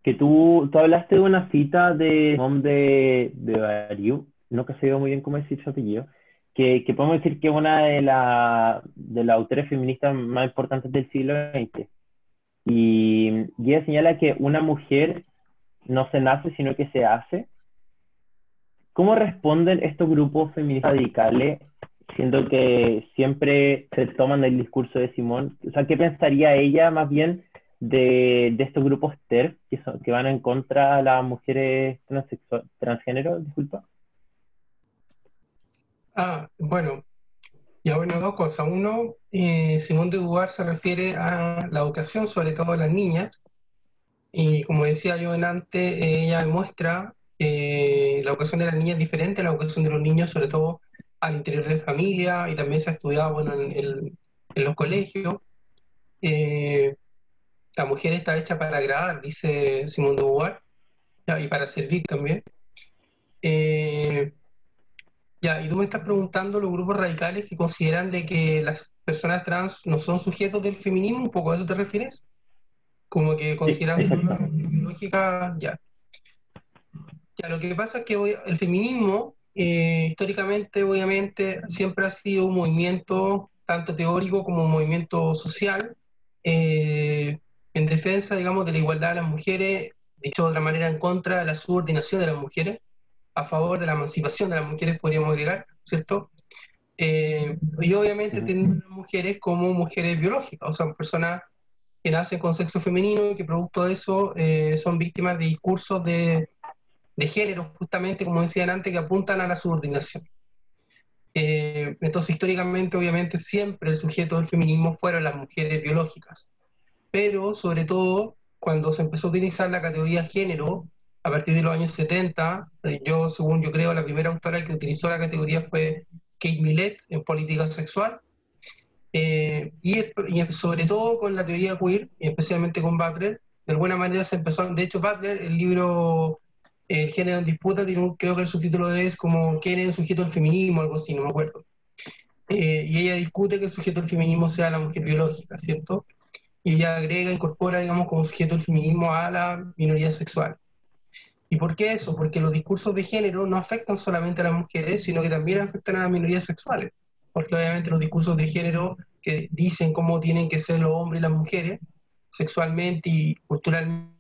que tú hablaste de una cita de Simone de Beauvoir, no que se veo muy bien cómo decir su apellido, que podemos decir que es una de las autores feministas más importantes del siglo XX. Y ella señala que una mujer no se nace, sino que se hace. ¿Cómo responden estos grupos feministas radicales, siendo que siempre se toman el discurso de Simón? O sea, ¿qué pensaría ella más bien de estos grupos TERF que van en contra de las mujeres transgénero? Disculpa.
Bueno, ya bueno, dos cosas. Uno, Simone de Beauvoir se refiere a la educación, sobre todo a las niñas, y como decía yo antes, ella muestra la educación de las niñas diferente a la educación de los niños, sobre todo al interior de familia, y también se ha estudiado, bueno, en los colegios. Eh, la mujer está hecha para agradar, dice Simone de Beauvoir, ya, y para servir también. Eh, Ya, y tú me estás preguntando los grupos radicales que consideran de que las personas trans no son sujetos del feminismo, ¿un poco a eso te refieres? Como que
Sí,
consideran su
exacto.
biológica, ya. Ya, lo que pasa es que el feminismo, históricamente, obviamente, siempre ha sido un movimiento, tanto teórico como un movimiento social, eh, en defensa, digamos, de la igualdad de las mujeres, dicho de otra manera, en contra de la subordinación de las mujeres, a favor de la emancipación de las mujeres, podríamos agregar, ¿cierto? Y obviamente
Ujú.
tienen mujeres como mujeres biológicas, o sea, personas que nacen con sexo femenino y que producto de eso son víctimas de discursos de género, justamente como decían antes, que apuntan a la subordinación. Entonces, históricamente, obviamente, siempre el sujeto del feminismo fueron las mujeres biológicas, pero sobre todo cuando se empezó a utilizar la categoría género, a partir de los años 70, según yo creo, la primera autora que utilizó la categoría fue Kate Millett en Política Sexual, y sobre todo con la teoría queer, y especialmente con Butler, de alguna manera se empezó, de hecho Butler, el libro El género en disputa, creo que el subtítulo es como ¿quién es el sujeto del feminismo? Algo así, no me acuerdo. Y ella discute que el sujeto del feminismo sea la mujer biológica, ¿cierto? Y ella agrega, incorpora, digamos, como sujeto del feminismo a la minoría sexual. ¿Y por qué eso? Porque los discursos de género no afectan solamente a las mujeres, sino que también afectan a las minorías sexuales. Porque obviamente los discursos de género que dicen cómo tienen que ser los hombres y las mujeres, sexualmente y culturalmente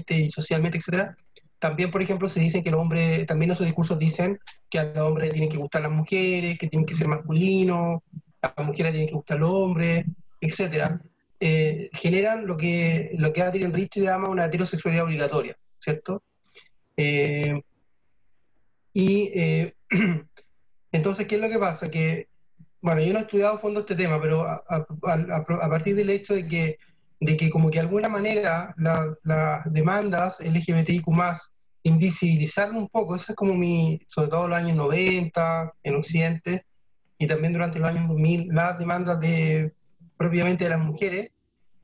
y socialmente, etcétera. También, por ejemplo, se dicen que los hombres, también esos discursos dicen que a los hombres tienen que gustar las mujeres, que tienen que ser masculinos, a las mujeres tienen que gustar los hombres, etcétera. Generan lo que Adrian Rich llama una heterosexualidad obligatoria, ¿cierto? Eh, y entonces, ¿qué es lo que pasa? Que, bueno, yo no he estudiado a fondo este tema, pero a partir del hecho de que como que de alguna manera las demandas LGBTIQ+, invisibilizaron un poco, eso es como sobre todo en los años 90 en Occidente, y también durante los años 2000, las demandas propiamente de las mujeres,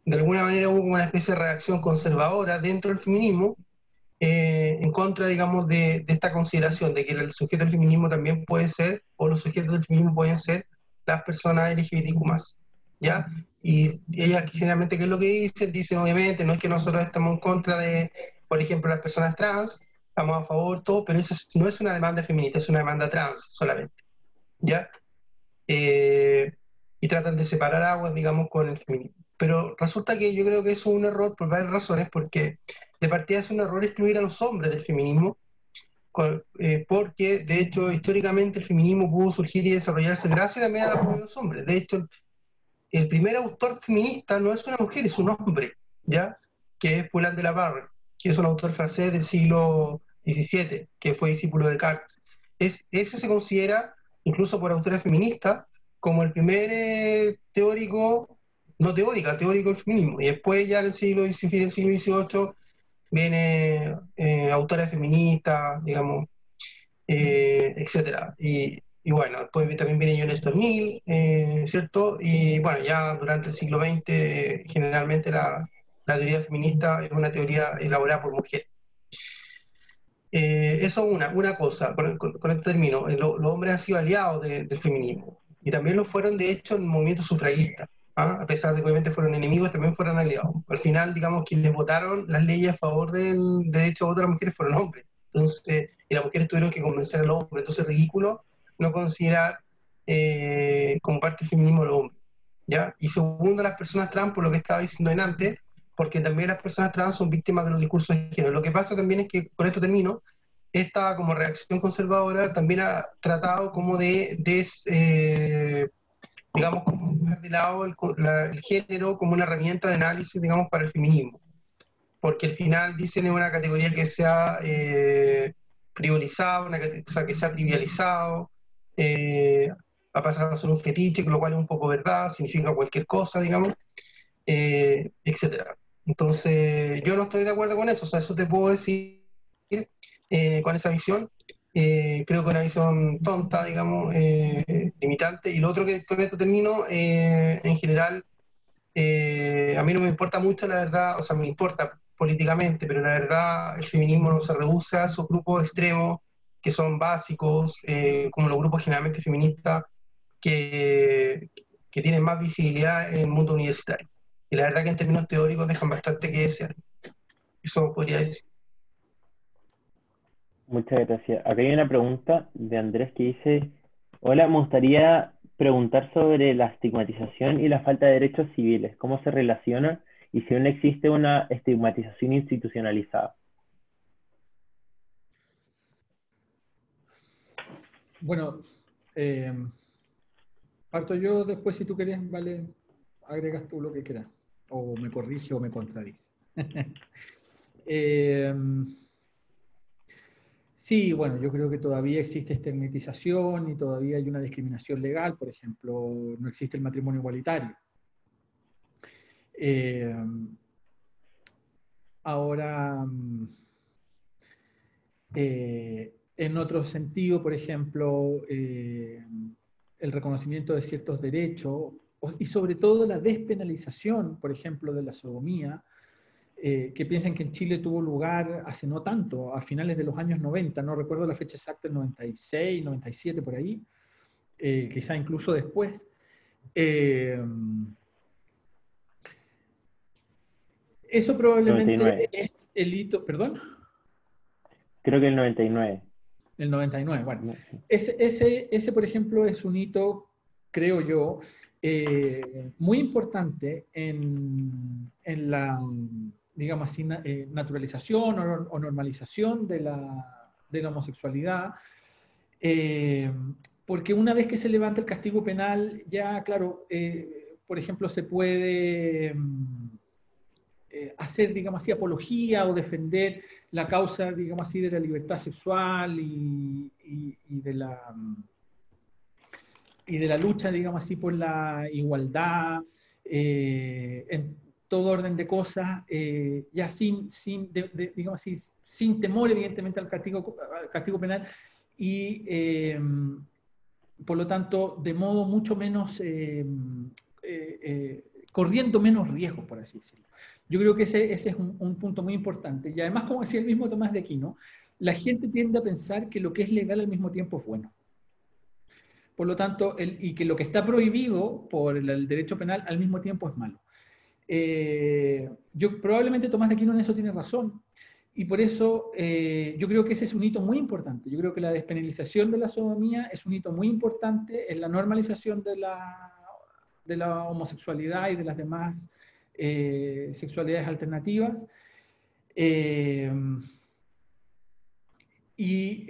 de alguna manera hubo como una especie de reacción conservadora dentro del feminismo, en contra, digamos, de esta consideración de que el sujeto del feminismo también puede ser, o los sujetos del feminismo pueden ser las personas LGBTQ+, ¿ya? Y ellas generalmente, ¿qué es lo que dicen? Dicen, obviamente, no es que nosotros estamos en contra de, por ejemplo, las personas trans, estamos a favor, todo, pero eso no es una demanda feminista, es una demanda trans solamente, ¿ya? Eh, y tratan de separar aguas, digamos, con el feminismo. Pero resulta que yo creo que eso es un error por varias razones, porque de partida es un error excluir a los hombres del feminismo, porque de hecho históricamente el feminismo pudo surgir y desarrollarse gracias también al apoyo de los hombres. De hecho, el primer autor feminista no es una mujer, es un hombre, ¿ya? Que es Paul de la Barre, que es un autor francés del siglo XVII, que fue discípulo de Descartes. Ese se considera, incluso por autores feministas, como el primer teórico, no teórica, teórico del feminismo. Y después ya en el siglo XVII, el siglo XVIII, viene autores feministas, digamos, etcétera. Y bueno, después también viene John Stuart Mill, ¿cierto? Y bueno, ya durante el siglo XX, generalmente la teoría feminista es una teoría elaborada por mujeres. Eso es una cosa, con esto termino. Los hombres han sido aliados del feminismo y también lo fueron, de hecho, en el movimiento sufragista. ¿Ah? A pesar de que obviamente fueron enemigos, también fueron aliados. Al final, digamos, quienes votaron las leyes a favor del derecho a voto de las mujeres fueron hombres. Entonces, y las mujeres tuvieron que convencer a los hombres. Entonces, es ridículo no considerar como parte del feminismo a los hombres. ¿Ya? Y segundo, las personas trans, por lo que estaba diciendo en antes, porque también las personas trans son víctimas de los discursos de género. Lo que pasa también es que, con esto termino, esta como reacción conservadora también ha tratado como digamos, como dejar de lado el género como una herramienta de análisis, digamos, para el feminismo. Porque al final dicen es una categoría que se ha frivolizado, o sea, que se ha trivializado, ha pasado a ser un fetiche, lo cual es un poco verdad, significa cualquier cosa, digamos, etcétera. Entonces, yo no estoy de acuerdo con eso, o sea, eso te puedo decir con esa visión. Creo que una visión tonta, digamos, limitante. Y lo otro que con esto termino, en general, a mí no me importa mucho, la verdad, o sea, me importa políticamente, pero la verdad el feminismo no se reduce a esos grupos extremos que son básicos, como los grupos generalmente feministas que, que tienen más visibilidad en el mundo universitario. Y la verdad que en términos teóricos dejan bastante que desear. Eso podría decir.
Muchas gracias. Acá hay una pregunta de Andrés que dice, hola, me gustaría preguntar sobre la estigmatización y la falta de derechos civiles, cómo se relaciona y si aún existe una estigmatización institucionalizada.
Bueno, parto yo, después si tú quieres, vale, agregas tú lo que quieras, o me corrige o me contradice. Sí, bueno, yo creo que todavía existe estigmatización y todavía hay una discriminación legal, por ejemplo, no existe el matrimonio igualitario. Ahora, en otro sentido, por ejemplo, el reconocimiento de ciertos derechos y sobre todo la despenalización, por ejemplo, de la sodomía, que piensan que en Chile tuvo lugar hace no tanto, a finales de los años 90, no recuerdo la fecha exacta, el 96, 97, por ahí, quizá incluso después. Eso probablemente
99.
es el hito, perdón.
Creo que el 99.
El 99, bueno.
No, sí.
Ese, por ejemplo, es un hito, creo yo, muy importante en la, digamos así, naturalización o normalización de la homosexualidad, porque una vez que se levanta el castigo penal, ya, claro, por ejemplo, se puede hacer, digamos así, apología o defender la causa, digamos así, de la libertad sexual y de la lucha, digamos así, por la igualdad, en todo orden de cosas, ya digamos así, sin temor, evidentemente, al castigo penal, y por lo tanto, de modo mucho menos, corriendo menos riesgos, por así decirlo. Yo creo que ese es un punto muy importante. Y además, como decía el mismo Tomás de Aquino, la gente tiende a pensar que lo que es legal al mismo tiempo es bueno. Por lo tanto, y que lo que está prohibido por el derecho penal al mismo tiempo es malo. Probablemente Tomás de Aquino en eso tiene razón. Y por eso yo creo que ese es un hito muy importante. Yo creo que la despenalización de la sodomía es un hito muy importante en la normalización de la homosexualidad y de las demás sexualidades alternativas. Y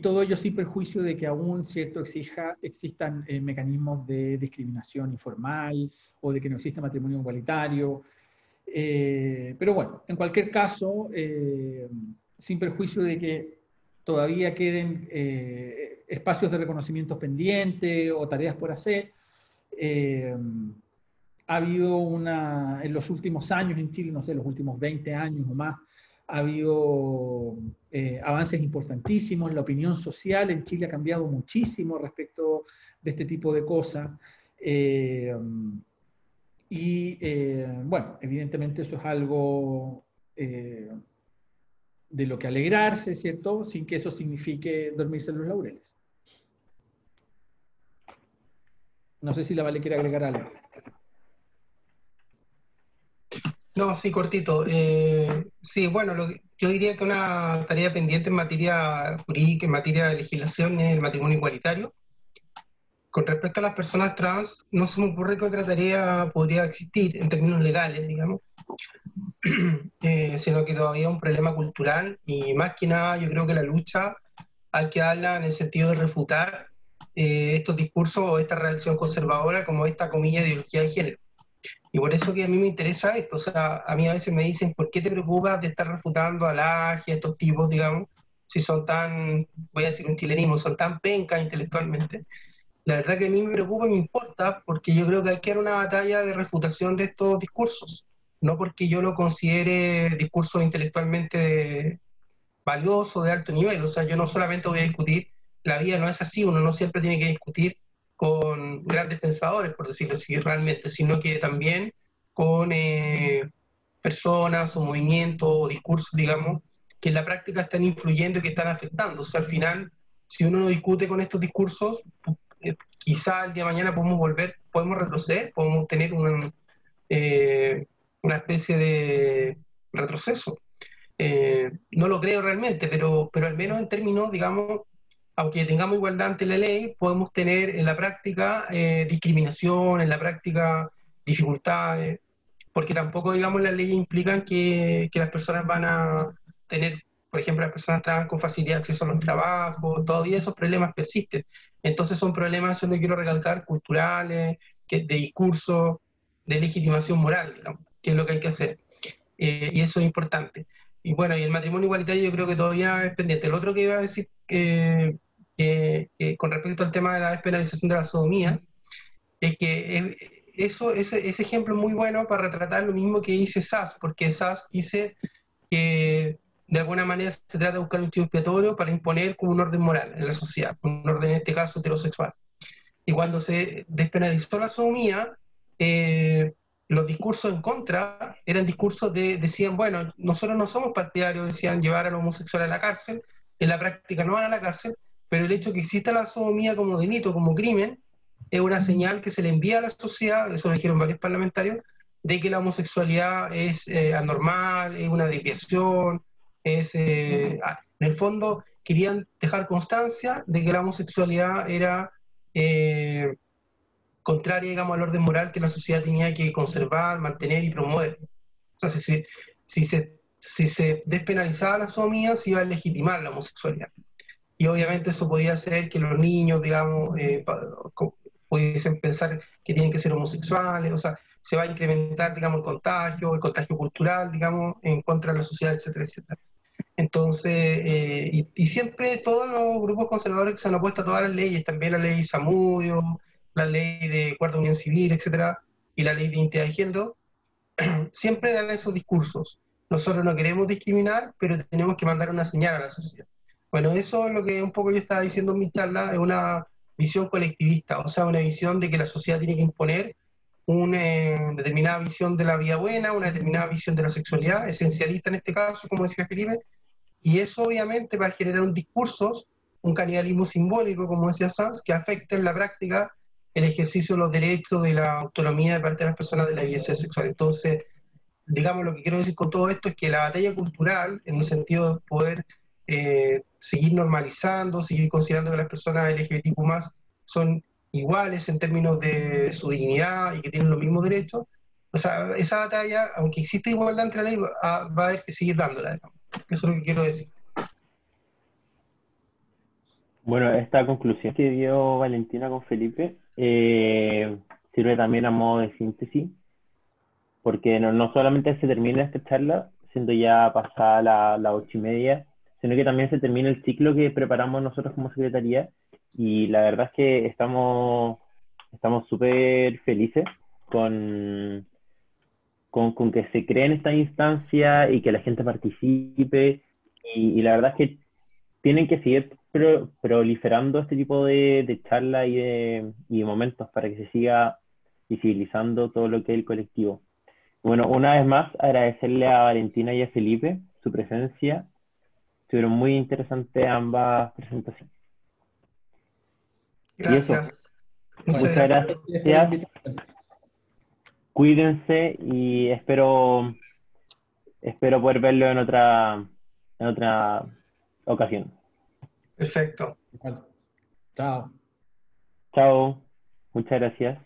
todo ello sin perjuicio de que aún, ¿cierto?, existan mecanismos de discriminación informal o de que no exista matrimonio igualitario. Pero bueno, en cualquier caso, sin perjuicio de que todavía queden espacios de reconocimiento pendientes o tareas por hacer, ha habido en los últimos años en Chile, no sé, los últimos 20 años o más, ha habido avances importantísimos. La opinión social en Chile ha cambiado muchísimo respecto de este tipo de cosas. Bueno, evidentemente eso es algo de lo que alegrarse, ¿cierto? Sin que eso signifique dormirse en los laureles. No sé si la Vale quiere agregar algo.
No, sí, cortito. Sí, bueno, yo diría que una tarea pendiente en materia jurídica, en materia de legislación, es el matrimonio igualitario. Con respecto a las personas trans, no se me ocurre que otra tarea podría existir en términos legales, digamos, sino que todavía es un problema cultural y más que nada yo creo que la lucha hay que darla en el sentido de refutar estos discursos o esta reacción conservadora como esta comilla ideología de género. Y por eso que a mí me interesa esto, o sea, a mí a veces me dicen, ¿por qué te preocupas de estar refutando a la y a estos tipos, digamos, si son tan, voy a decir un chilenismo, son tan pencas intelectualmente? La verdad que a mí me preocupa y me importa porque yo creo que hay que dar una batalla de refutación de estos discursos, no porque yo lo considere discurso intelectualmente valioso, de alto nivel, o sea, yo no solamente voy a discutir, la vida no es así, uno no siempre tiene que discutir con grandes pensadores, por decirlo así, realmente, sino que también con personas o movimientos o discursos, digamos, que en la práctica están influyendo y que están afectando. O sea, al final, si uno no discute con estos discursos, quizá el día de mañana podemos retroceder, podemos tener una especie de retroceso. No lo creo realmente, pero al menos en términos, digamos, aunque tengamos igualdad ante la ley, podemos tener en la práctica discriminación, en la práctica dificultades, porque tampoco, digamos, las leyes implican que las personas van a tener, por ejemplo, las personas trans con facilidad de acceso a los trabajos, todavía esos problemas persisten. Entonces son problemas, yo no quiero recalcar, culturales, de discurso, de legitimación moral, digamos, que es lo que hay que hacer. Y eso es importante. Y bueno, y el matrimonio igualitario yo creo que todavía es pendiente. Lo otro que iba a decir con respecto al tema de la despenalización de la sodomía, es que ese ejemplo es muy bueno para retratar lo mismo que dice Sass, porque Sass dice que de alguna manera se trata de buscar un chivo expiatorio para imponer como un orden moral en la sociedad, un orden en este caso heterosexual. Y cuando se despenalizó la sodomía, los discursos en contra eran discursos decían, bueno, nosotros no somos partidarios, decían, llevar a los homosexuales a la cárcel, en la práctica no van a la cárcel, pero el hecho de que exista la sodomía como delito, como crimen, es una señal que se le envía a la sociedad, eso lo dijeron varios parlamentarios, de que la homosexualidad es anormal, es una desviación, en el fondo querían dejar constancia de que la homosexualidad era contraria, digamos, al orden moral que la sociedad tenía que conservar, mantener y promover. O sea, si se despenalizaba la sodomía, se iba a legitimar la homosexualidad. Y obviamente eso podía hacer que los niños, digamos, pudiesen pensar que tienen que ser homosexuales, o sea, se va a incrementar, digamos, el contagio cultural, digamos, en contra de la sociedad, etcétera, etcétera. Entonces, y siempre todos los grupos conservadores que se han opuesto a todas las leyes, también la ley Zamudio, la ley de Cuarta Unión Civil, etcétera, y la ley de identidad de género, siempre dan esos discursos. Nosotros no queremos discriminar, pero tenemos que mandar una señal a la sociedad. Bueno, eso es lo que un poco yo estaba diciendo en mi charla, es una visión colectivista, o sea, una visión de que la sociedad tiene que imponer una determinada visión de la vida buena, una determinada visión de la sexualidad, esencialista en este caso, como decía Felipe, y eso obviamente va a generar un canibalismo simbólico, como decía Sanz, que afecta en la práctica el ejercicio de los derechos de la autonomía de parte de las personas de la diversidad sexual. Entonces, digamos, lo que quiero decir con todo esto es que la batalla cultural, en el sentido de poder seguir normalizando, seguir considerando que las personas LGBTQ+, son iguales en términos de su dignidad y que tienen los mismos derechos, o sea, esa batalla, aunque existe igualdad entre la ley, va a haber que seguir dándola, digamos. Eso es lo que quiero decir.
Bueno, esta conclusión que dio Valentina con Felipe sirve también a modo de síntesis, porque no solamente se termina esta charla, siendo ya pasada las 8:30, sino que también se termina el ciclo que preparamos nosotros como secretaría, y la verdad es que estamos súper felices con, con que se creen esta instancia y que la gente participe, y la verdad es que tienen que seguir proliferando este tipo de charlas y de momentos para que se siga visibilizando todo lo que es el colectivo. Bueno, una vez más, agradecerle a Valentina y a Felipe su presencia. Estuvieron muy interesantes ambas presentaciones. Y eso,
Gracias. Muchas
muchas
gracias.
Gracias por la
gracias,
invitación.
cuídense y espero poder verlo en otra ocasión.
Perfecto.
Igual. Chao.
Chao, muchas gracias.